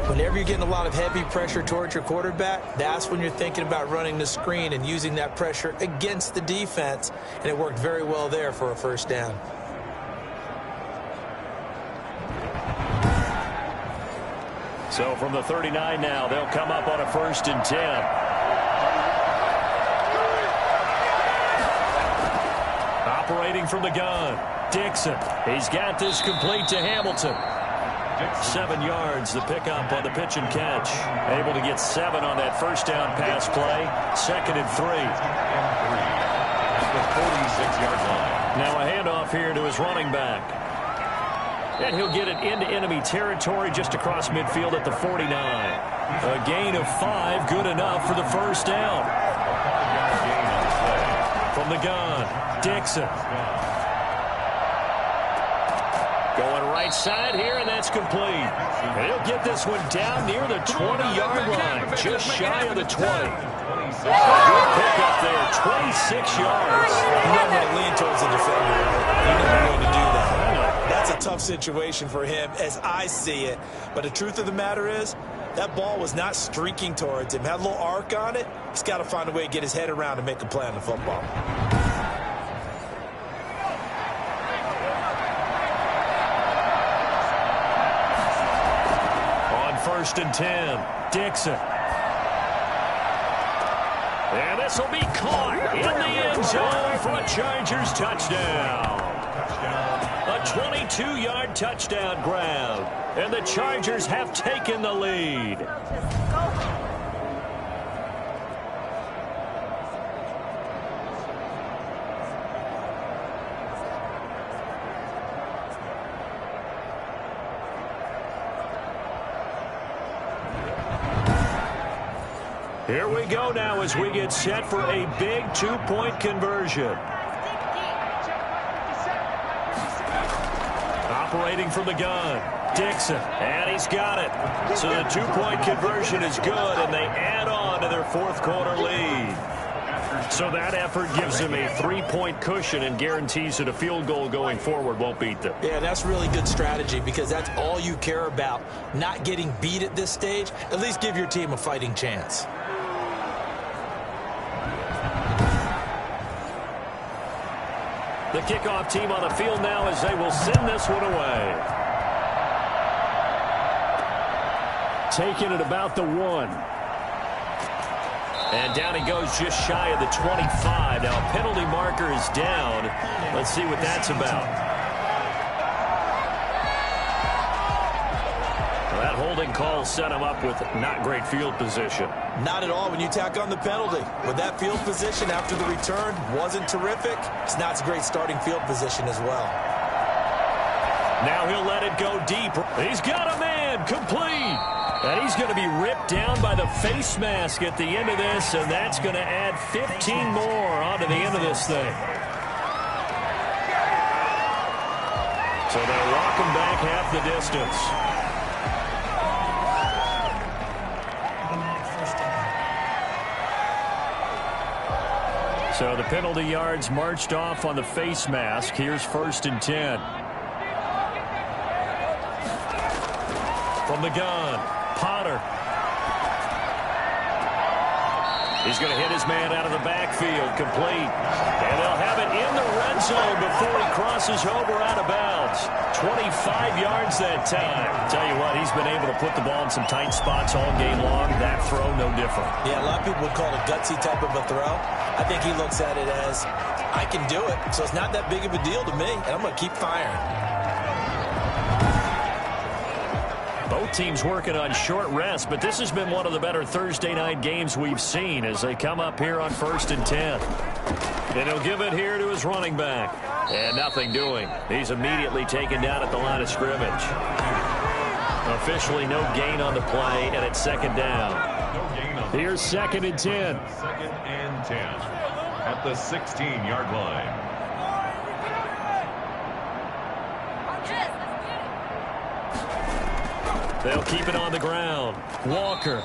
Whenever you're getting a lot of heavy pressure towards your quarterback, that's when you're thinking about running the screen and using that pressure against the defense. And it worked very well there for a 1st down. So from the 39 now, they'll come up on a 1st and 10. Operating from the gun, Dixon. He's got this complete to Hamilton. 7 yards, the pickup on the pitch and catch. Able to get 7 on that 1st down pass play. 2nd and 3. At the 46-yard line. Now a handoff here to his running back. And he'll get it into enemy territory just across midfield at the 49. A gain of 5, good enough for the 1st down. From the gun, Dixon. Going right side here, and that's complete. And he'll get this one down near the 20-yard line, just shy of the 20. Good pickup there, 26 yards. You don't want to lean towards the defender. You're never going to do that. That's a tough situation for him as I see it. But the truth of the matter is, that ball was not streaking towards him. Had a little arc on it. He's got to find a way to get his head around and make a play on the football. On 1st and 10, Dixon. And this will be caught in the end zone for a Chargers touchdown. A 22-yard touchdown grab. And the Chargers have taken the lead. Here we go now as we get set for a big 2-point conversion. Operating from the gun, Dixon, and he's got it. So the 2-point conversion is good, and they add on to their 4th quarter lead. So that effort gives them a 3-point cushion and guarantees that a field goal going forward won't beat them. Yeah, that's really good strategy because that's all you care about. Not getting beat at this stage. At least give your team a fighting chance. The kickoff team on the field now as they will send this one away. Taking it about the 1. And down he goes just shy of the 25. Now a penalty marker is down. Let's see what that's about. Well, that holding call set him up with not great field position. Not at all when you tack on the penalty. With that field position after the return wasn't terrific. It's not a great starting field position as well. Now he'll let it go deep. He's got a man complete. And he's going to be ripped down by the face mask at the end of this, and that's going to add 15 more onto the end of this thing. So they'll walk him back half the distance. So the penalty yards marched off on the face mask. Here's 1st and 10. From the gun, Potter. He's going to hit his man out of the backfield, complete. And they'll have it in the red zone before he crosses over out of bounds. 25 yards that time. Tell you what, he's been able to put the ball in some tight spots all game long. That throw, no different. Yeah, a lot of people would call it a gutsy type of a throw. I think he looks at it as, I can do it, so it's not that big of a deal to me, and I'm going to keep firing. Both teams working on short rest, but this has been one of the better Thursday night games we've seen as they come up here on 1st and 10. And he'll give it here to his running back. And nothing doing. He's immediately taken down at the line of scrimmage. Officially no gain on the play, and it's 2nd down. Here's 2nd and 10. 2nd and 10 at the 16-yard line. They'll keep it on the ground. Walker.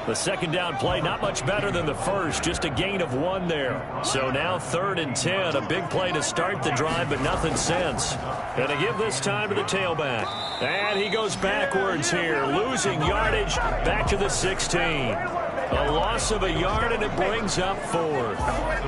The 2nd down play, not much better than the first, just a gain of 1 there. So now 3rd and 10, a big play to start the drive, but nothing since. And to give this time to the tailback. And he goes backwards here, losing yardage back to the 16. A loss of a yard, and it brings up 4th.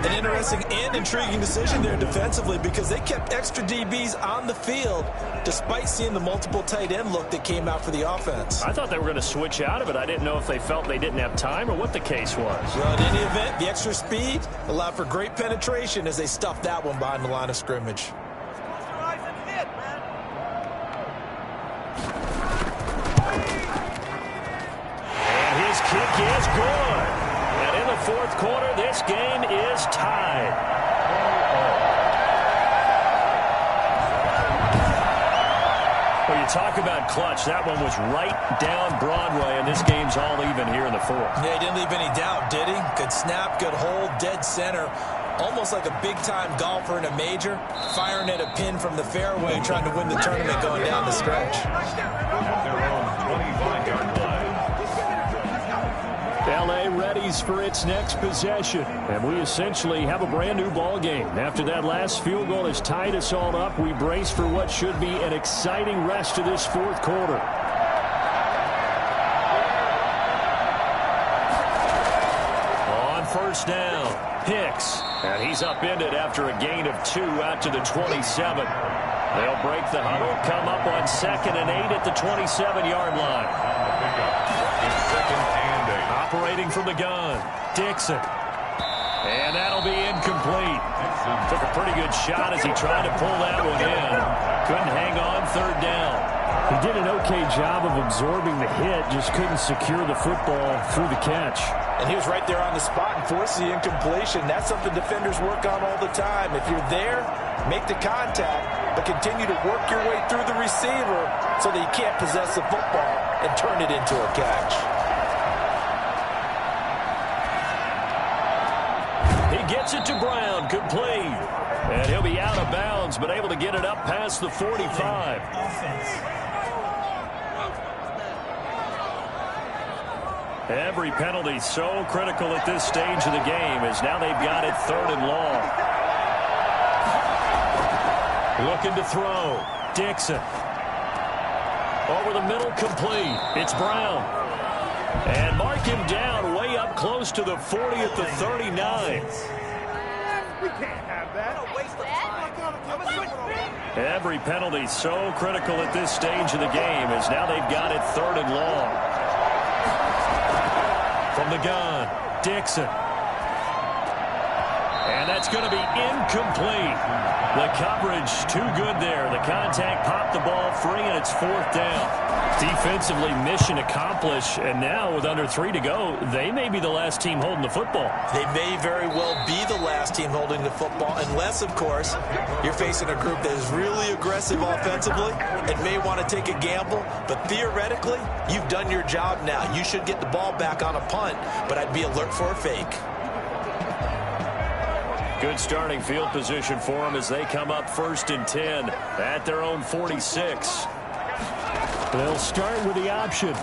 An interesting and intriguing decision there defensively because they kept extra DBs on the field despite seeing the multiple tight end look that came out for the offense. I thought they were going to switch out of it. I didn't know if they felt they didn't have time or what the case was. Well, in any event, the extra speed allowed for great penetration as they stuffed that one behind the line of scrimmage. His kick is good. And in the 4th quarter, this game is tied. Well, you talk about clutch. That one was right down Broadway, and this game's all even here in the 4th. Yeah, he didn't leave any doubt, did he? Good snap, good hold, dead center. Almost like a big-time golfer in a major, firing at a pin from the fairway, trying to win the tournament going down the stretch. At their own 25-yard line. L.A. readies for its next possession. And we essentially have a brand-new ball game. After that last field goal has tied us all up, we brace for what should be an exciting rest of this 4th quarter. On 1st down, Hicks. And he's upended after a gain of 2 out to the 27. They'll break the huddle, come up on 2nd and 8 at the 27-yard line. It's 2nd and 8. Operating from the gun, Dixon. And that'll be incomplete. Took a pretty good shot as he tried to pull that one in. Couldn't hang on 3rd down. He did an okay job of absorbing the hit, just couldn't secure the football through the catch. And he was right there on the spot and forced the incompletion. That's something defenders work on all the time. If you're there, make the contact, but continue to work your way through the receiver so that you can't possess the football and turn it into a catch. He gets it to Brown, complete. And he'll be out of bounds, but able to get it up past the 45. Every penalty so critical at this stage of the game as now they've got it 3rd and long. Looking to throw. Dixon. Over the middle, complete. It's Brown. And mark him down way up close to the 40 at the 39. We can't have that. Every penalty so critical at this stage of the game as now they've got it 3rd and long. From the gun, Dixon. And that's going to be incomplete. The coverage too good there. The contact popped the ball free, and it's 4th down. Defensively, mission accomplished, and now with under 3 to go, they may be the last team holding the football. They may very well be the last team holding the football, unless, of course, you're facing a group that is really aggressive offensively and may want to take a gamble. But theoretically, you've done your job now. You should get the ball back on a punt, but I'd be alert for a fake. Good starting field position for them as they come up 1st and 10 at their own 46. They'll start with the option.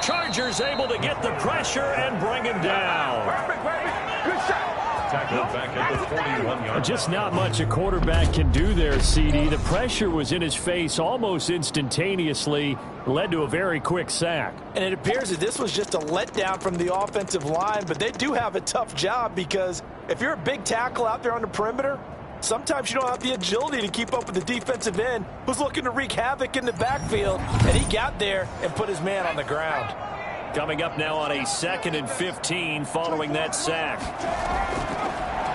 Chargers able to get the pressure and bring him down. Perfect, baby. Good shot. tackled back at the 41-yard Just not much a quarterback can do there, CD. The pressure was in his face almost instantaneously, led to a very quick sack. And it appears that this was just a letdown from the offensive line, but they do have a tough job because if you're a big tackle out there on the perimeter, sometimes you don't have the agility to keep up with the defensive end who's looking to wreak havoc in the backfield, and he got there and put his man on the ground. Coming up now on a 2nd and 15 following that sack.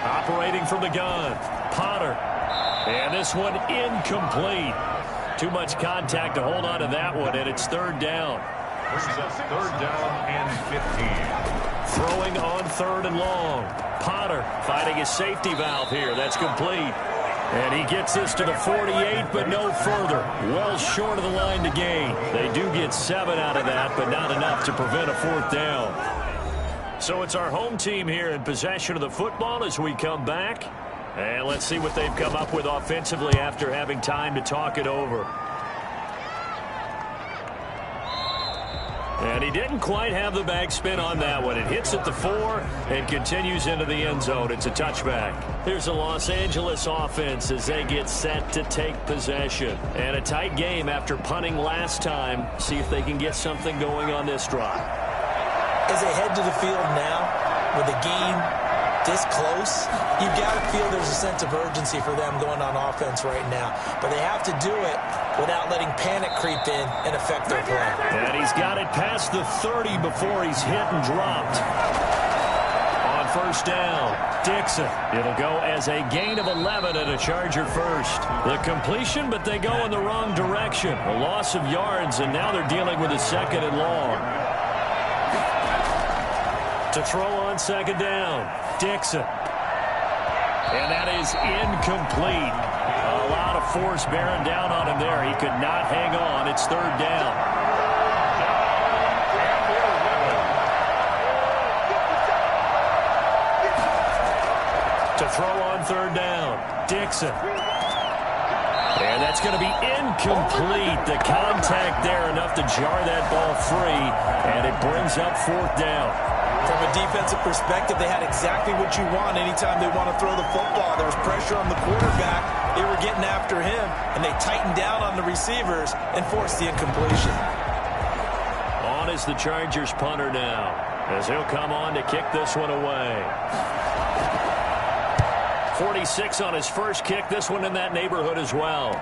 Operating from the gun, Potter. And this one incomplete. Too much contact to hold on to that one, and it's 3rd down. Brings up 3rd down and 15. Throwing on 3rd and long. Potter finding his safety valve here. That's complete. And he gets this to the 48, but no further. Well short of the line to gain. They do get 7 out of that, but not enough to prevent a 4th down. So it's our home team here in possession of the football as we come back. And let's see what they've come up with offensively after having time to talk it over. And he didn't quite have the bag spin on that one. It hits at the 4 and continues into the end zone. It's a touchback. Here's the Los Angeles offense as they get set to take possession. And a tight game after punting last time. See if they can get something going on this drive. As they head to the field now with the game this close, you've got to feel there's a sense of urgency for them going on offense right now. But they have to do it without letting panic creep in and affect their play. And he's got it past the 30 before he's hit and dropped. On 1st down, Dixon. It'll go as a gain of 11 and a Charger first. The completion, but they go in the wrong direction. A loss of yards, and now they're dealing with a 2nd and long. To throw on 2nd down, Dixon. And that is incomplete. A lot of force bearing down on him there. He could not hang on. It's 3rd down. To throw on 3rd down, Dixon. And that's going to be incomplete. The contact there enough to jar that ball free, and it brings up 4th down. From a defensive perspective, they had exactly what you want anytime they want to throw the football. There was pressure on the quarterback. They were getting after him, and they tightened down on the receivers and forced the incompletion. On is the Chargers punter now, as he'll come on to kick this one away. 46 on his first kick. This one in that neighborhood as well.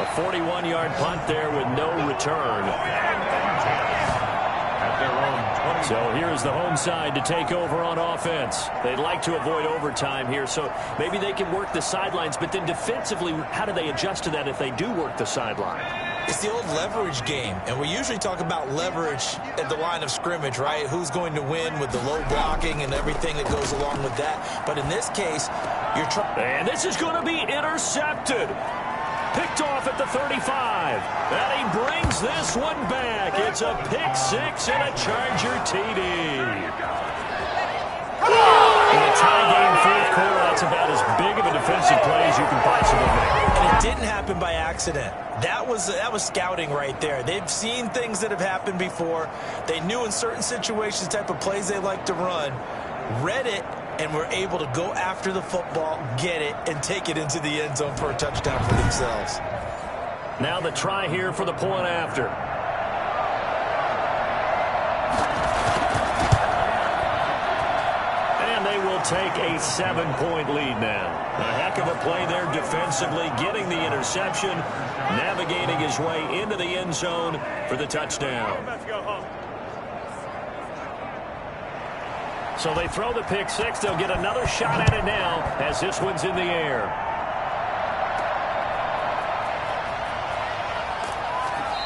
A 41-yard punt there with no return. So here's the home side to take over on offense. They'd like to avoid overtime here, so maybe they can work the sidelines, but then defensively, how do they adjust to that if they do work the sideline? It's the old leverage game, and we usually talk about leverage at the line of scrimmage, right? Who's going to win with the low blocking and everything that goes along with that. But in this case, you're trying. And this is going to be intercepted. Picked off at the 35. And he brings this one back. It's a pick 6 and a Charger TD. In a tie game 4th quarter, that's about as big of a defensive play as you can possibly make. And it didn't happen by accident. That was scouting right there. They've seen things that have happened before. They knew in certain situations the type of plays they like to run, read it, and were able to go after the football, get it, and take it into the end zone for a touchdown for themselves. Now the try here for the point after. And they will take a 7-point lead now. A heck of a play there defensively, getting the interception, navigating his way into the end zone for the touchdown. Let's go home. So they throw the pick 6. They'll get another shot at it now as this one's in the air.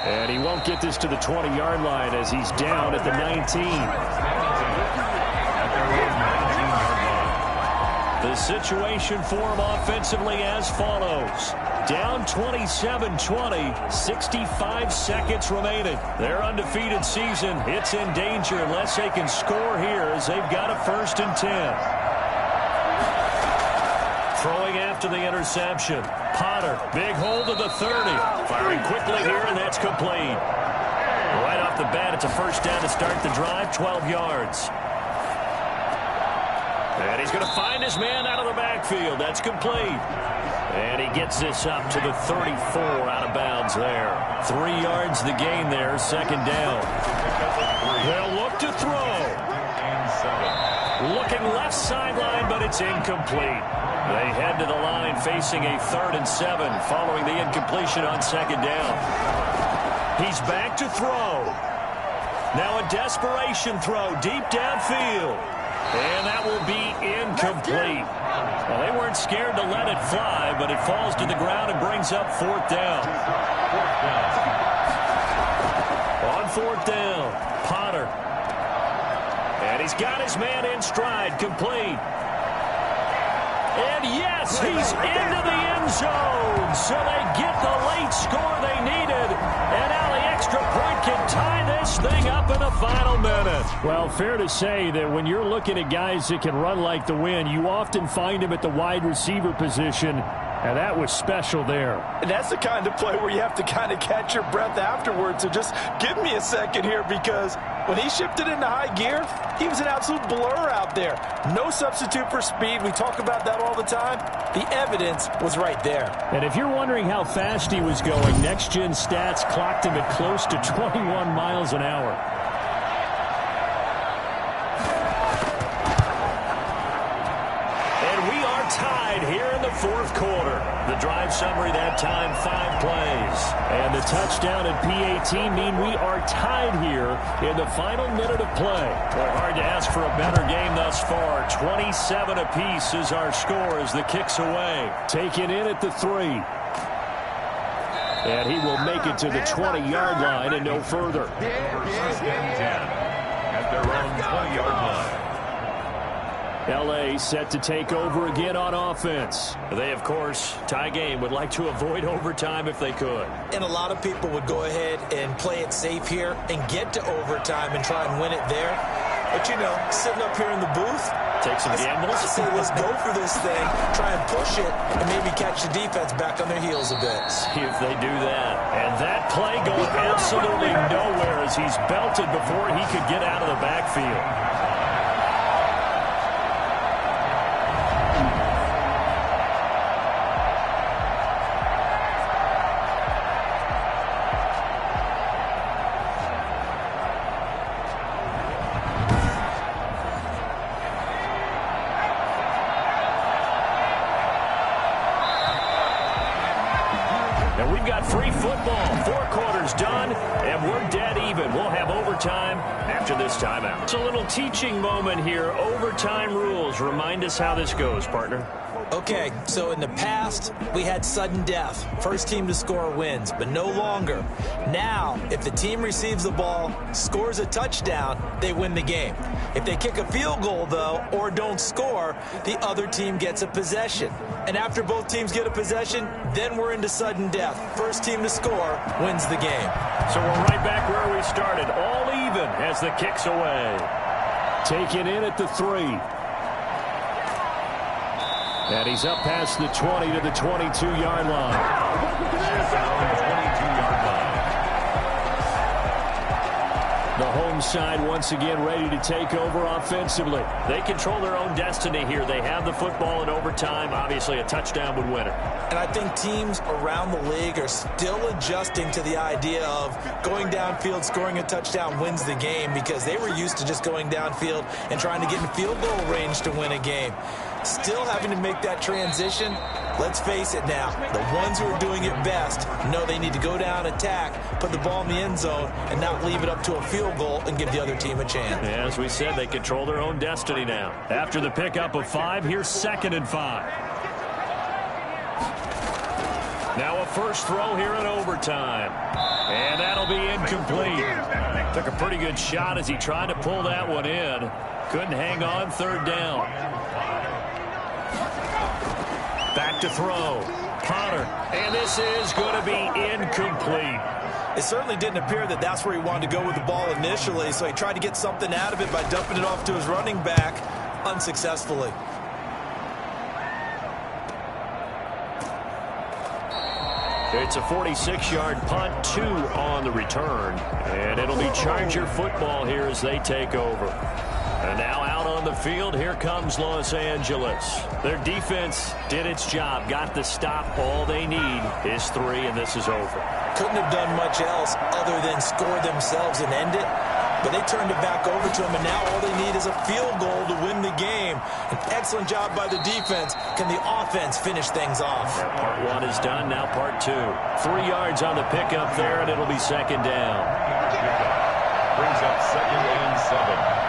And he won't get this to the 20-yard line as he's down at the 19. The situation for him offensively as follows. Down 27-20, 65 seconds remaining. Their undefeated season, it's in danger unless they can score here as they've got a 1st and 10. Throwing after the interception. Potter, big hold of the 30. Firing quickly here, and that's complete. Right off the bat, it's a 1st down to start the drive, 12 yards. And he's going to find his man out of the backfield. That's complete. And he gets this up to the 34 out of bounds there. 3 yards the gain there, second down. They'll look to throw. Looking left sideline, but it's incomplete. They head to the line facing a 3rd and 7 following the incompletion on second down. He's back to throw. Now a desperation throw deep downfield. And that will be incomplete. Well, they weren't scared to let it fly, but it falls to the ground and brings up 4th down. On 4th down, Potter. And he's got his man in stride, complete. And yes, he's into the end zone. So they get the late score they needed. And now the extra point can tie this thing up in the final minute. Well, fair to say that when you're looking at guys that can run like the wind, you often find them at the wide receiver position. And that was special there. And that's the kind of play where you have to kind of catch your breath afterwards. So just give me a second here, because when he shifted into high gear, he was an absolute blur out there. No substitute for speed. We talk about that all the time. The evidence was right there. And if you're wondering how fast he was going, next-gen stats clocked him at close to 21 miles an hour. And we are tied here in the 4th quarter. The drive summary that time, 5 plays. And the touchdown and PAT mean we are tied here in the final minute of play. Well, hard to ask for a better game thus far. 27 apiece is our score as the kick's away. Taken in at the 3. And he will make it to the 20-yard line and no further. First and 10 at their own 20-yard line. L.A. set to take over again on offense. They, of course, tie game, would like to avoid overtime if they could. And a lot of people would go ahead and play it safe here and get to overtime and try and win it there. But, you know, sitting up here in the booth, take some gambles. I say let's go for this thing, try and push it, and maybe catch the defense back on their heels a bit. See if they do that. And that play going absolutely nowhere as he's belted before he could get out of the backfield. And we've got free football. 4 quarters done, and we're dead even. We'll have overtime after this timeout. It's a little teaching moment here. Overtime rules. Remind us how this goes, partner. Okay, so in the past, we had sudden death. First team to score wins, but no longer. Now, if the team receives the ball, scores a touchdown, they win the game. If they kick a field goal, though, or don't score, the other team gets a possession. And after both teams get a possession, then we're into sudden death. First team to score wins the game. So we're right back where we started, all even as the kick's away. Taken in at the 3. And he's up past the 20 to the 22-yard line. The home side once again ready to take over offensively. They control their own destiny here. They have the football in overtime. Obviously, a touchdown would win it. And I think teams around the league are still adjusting to the idea of going downfield, scoring a touchdown wins the game, because they were used to just going downfield and trying to get in field goal range to win a game. Still having to make that transition. Let's face it now, the ones who are doing it best know they need to go down, attack, put the ball in the end zone, and not leave it up to a field goal and give the other team a chance. As we said, they control their own destiny now. After the pickup of 5, here's 2nd and 5. Now a first throw here in overtime. And that'll be incomplete. Took a pretty good shot as he tried to pull that one in. Couldn't hang on, 3rd down. Back to throw. Potter. And this is going to be incomplete. It certainly didn't appear that that's where he wanted to go with the ball initially, so he tried to get something out of it by dumping it off to his running back unsuccessfully. It's a 46-yard punt, 2 on the return. And it'll be Charger football here as they take over. And now out on the field, here comes Los Angeles. Their defense did its job, got the stop. All they need is 3, and this is over. Couldn't have done much else other than score themselves and end it. But they turned it back over to them, and now all they need is a field goal to win the game. An excellent job by the defense. Can the offense finish things off? Part 1 is done, now part 2. 3 yards on the pickup there, and it'll be second down. Brings up 2nd and 7.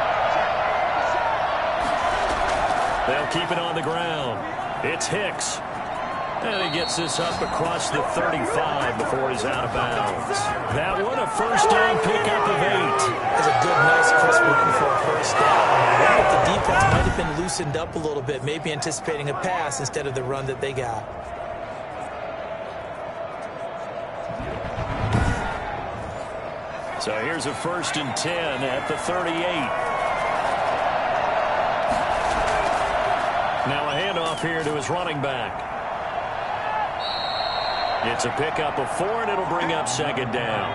They'll keep it on the ground. It's Hicks. And he gets this up across the 35 before he's out of bounds. That one, a first down pickup of 8. That's a good, nice, crisp run for a first down. The defense might have been loosened up a little bit, maybe anticipating a pass instead of the run that they got. So here's a 1st and 10 at the 38. Now a handoff here to his running back. It's a pickup of 4, and it'll bring up second down.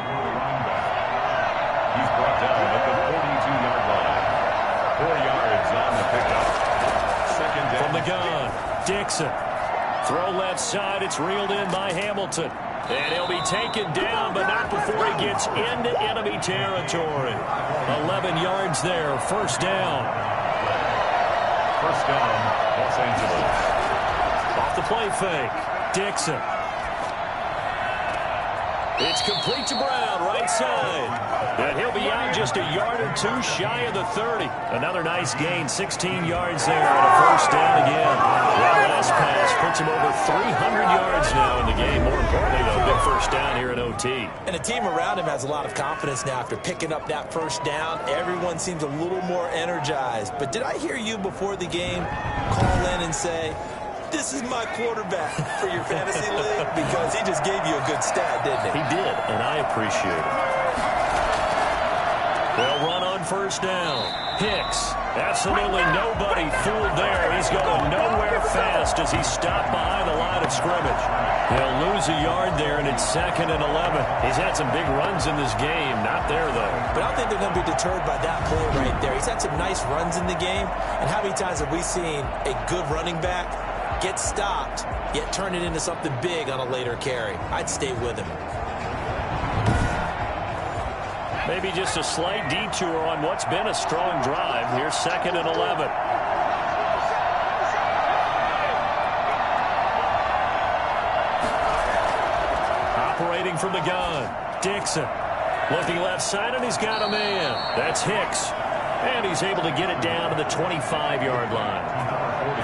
He's brought down at the 42-yard line. 4 yards on the pickup. Second down. From the gun, Dixon. Throw left side. It's reeled in by Hamilton. And he'll be taken down, but not before he gets into enemy territory. 11 yards there. First down. First down, Los Angeles. Off the play fake. Dixon. It's complete to Brown, right side. And he'll be out just a yard or 2 shy of the 30. Another nice gain, 16 yards there, and a first down again. That last pass puts him over 300 yards now in the game. More importantly, though, big first down here in OT. And the team around him has a lot of confidence now after picking up that first down. Everyone seems a little more energized. But did I hear you before the game call in and say, this is my quarterback for your fantasy league? Because he just gave you a good stat, didn't he? He did, and I appreciate it. They'll run on first down. Hicks, absolutely nobody fooled there. He's going nowhere fast as he's stopped behind the line of scrimmage. He'll lose a yard there, and it's 2nd and 11. He's had some big runs in this game. Not there, though. But I don't think they're going to be deterred by that play right there. He's had some nice runs in the game. And how many times have we seen a good running back get stopped, yet turn it into something big on a later carry? I'd stay with him. Maybe just a slight detour on what's been a strong drive. Here's 2nd and 11. Operating from the gun, Dixon. Looking left side, and he's got a man. That's Hicks. And he's able to get it down to the 25-yard line.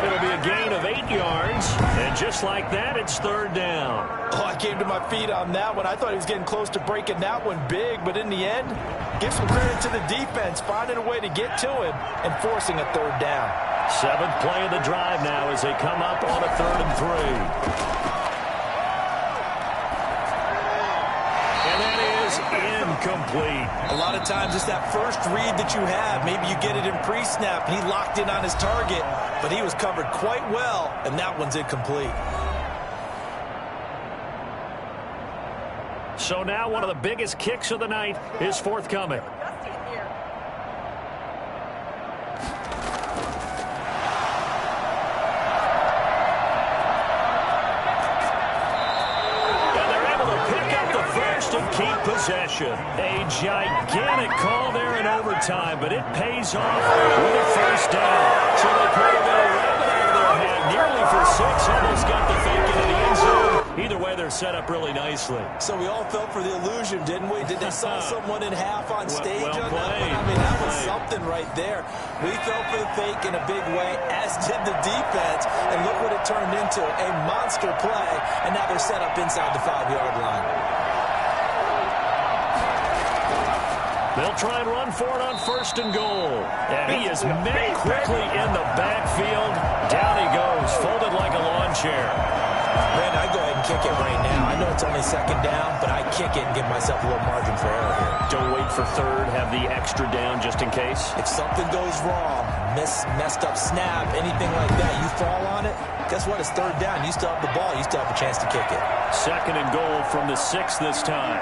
It'll be a gain of 8 yards, and just like that, it's 3rd down. Oh, I came to my feet on that one. I thought he was getting close to breaking that one big, but in the end, give some credit to the defense, finding a way to get to him and forcing a 3rd down. 7th play of the drive now as they come up on a 3rd and 3. Incomplete. A lot of times it's that first read that you have. Maybe you get it in pre-snap, and he locked in on his target, but he was covered quite well, and that one's incomplete. So now one of the biggest kicks of the night is forthcoming. Keep possession. A gigantic call there in overtime, but it pays off with a first down. So they put a little rabbit out of their hand, nearly for 6, almost got the fake into the end zone. Either way, they're set up really nicely. So we all fell for the illusion, didn't we? Did they saw someone in half on stage well on that one? I mean, that was something right there. We fell for the fake in a big way, as did the defense, and look what it turned into, a monster play, and now they're set up inside the 5-yard line. They'll try and run for it on 1st and goal. And he is met quickly in the backfield. Down he goes, folded like a lawn chair. Man, I'd go ahead and kick it right now. I know it's only 2nd down, but I kick it and give myself a little margin for error here. Don't wait for 3rd, have the extra down just in case. If something goes wrong, messed up snap, anything like that, you fall on it, guess what? It's 3rd down. You still have the ball. You still have a chance to kick it. 2nd and goal from the 6 this time.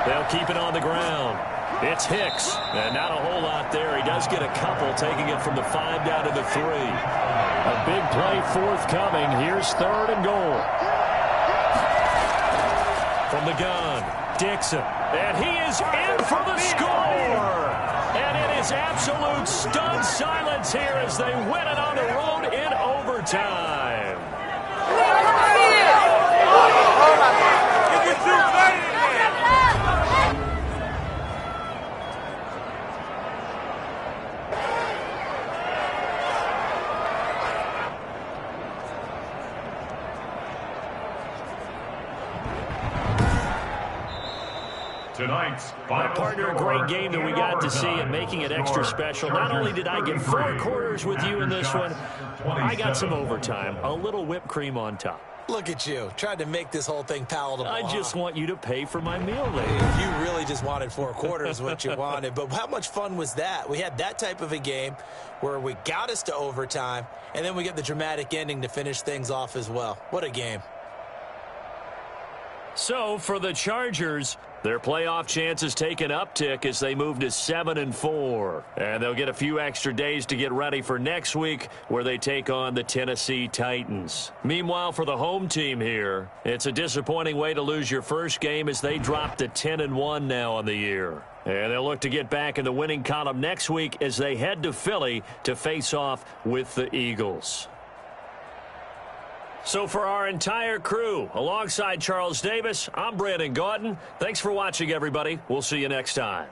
They'll keep it on the ground. It's Hicks, and not a whole lot there. He does get a couple, taking it from the 5 down to the 3. A big play forthcoming. Here's 3rd and goal. From the gun, Dixon, and he is in for the score! And it is absolute stunned silence here as they win it on the road in overtime. Tonight's My partner, a great game that we got to see and making it extra special. Not only did I get 4 quarters with you in this one, I got some overtime, a little whipped cream on top. Look at you, trying to make this whole thing palatable. I just want you to pay for my meal later. You really just wanted 4 quarters, what you wanted. But how much fun was that? We had that type of a game where we got us to overtime, and then we get the dramatic ending to finish things off as well. What a game. So, for the Chargers, their playoff chances take an uptick as they move to 7-4. And they'll get a few extra days to get ready for next week, where they take on the Tennessee Titans. Meanwhile, for the home team here, it's a disappointing way to lose your first game as they drop to 10-1 now on the year. And they'll look to get back in the winning column next week as they head to Philly to face off with the Eagles. So for our entire crew, alongside Charles Davis, I'm Brandon Gautin. Thanks for watching, everybody. We'll see you next time.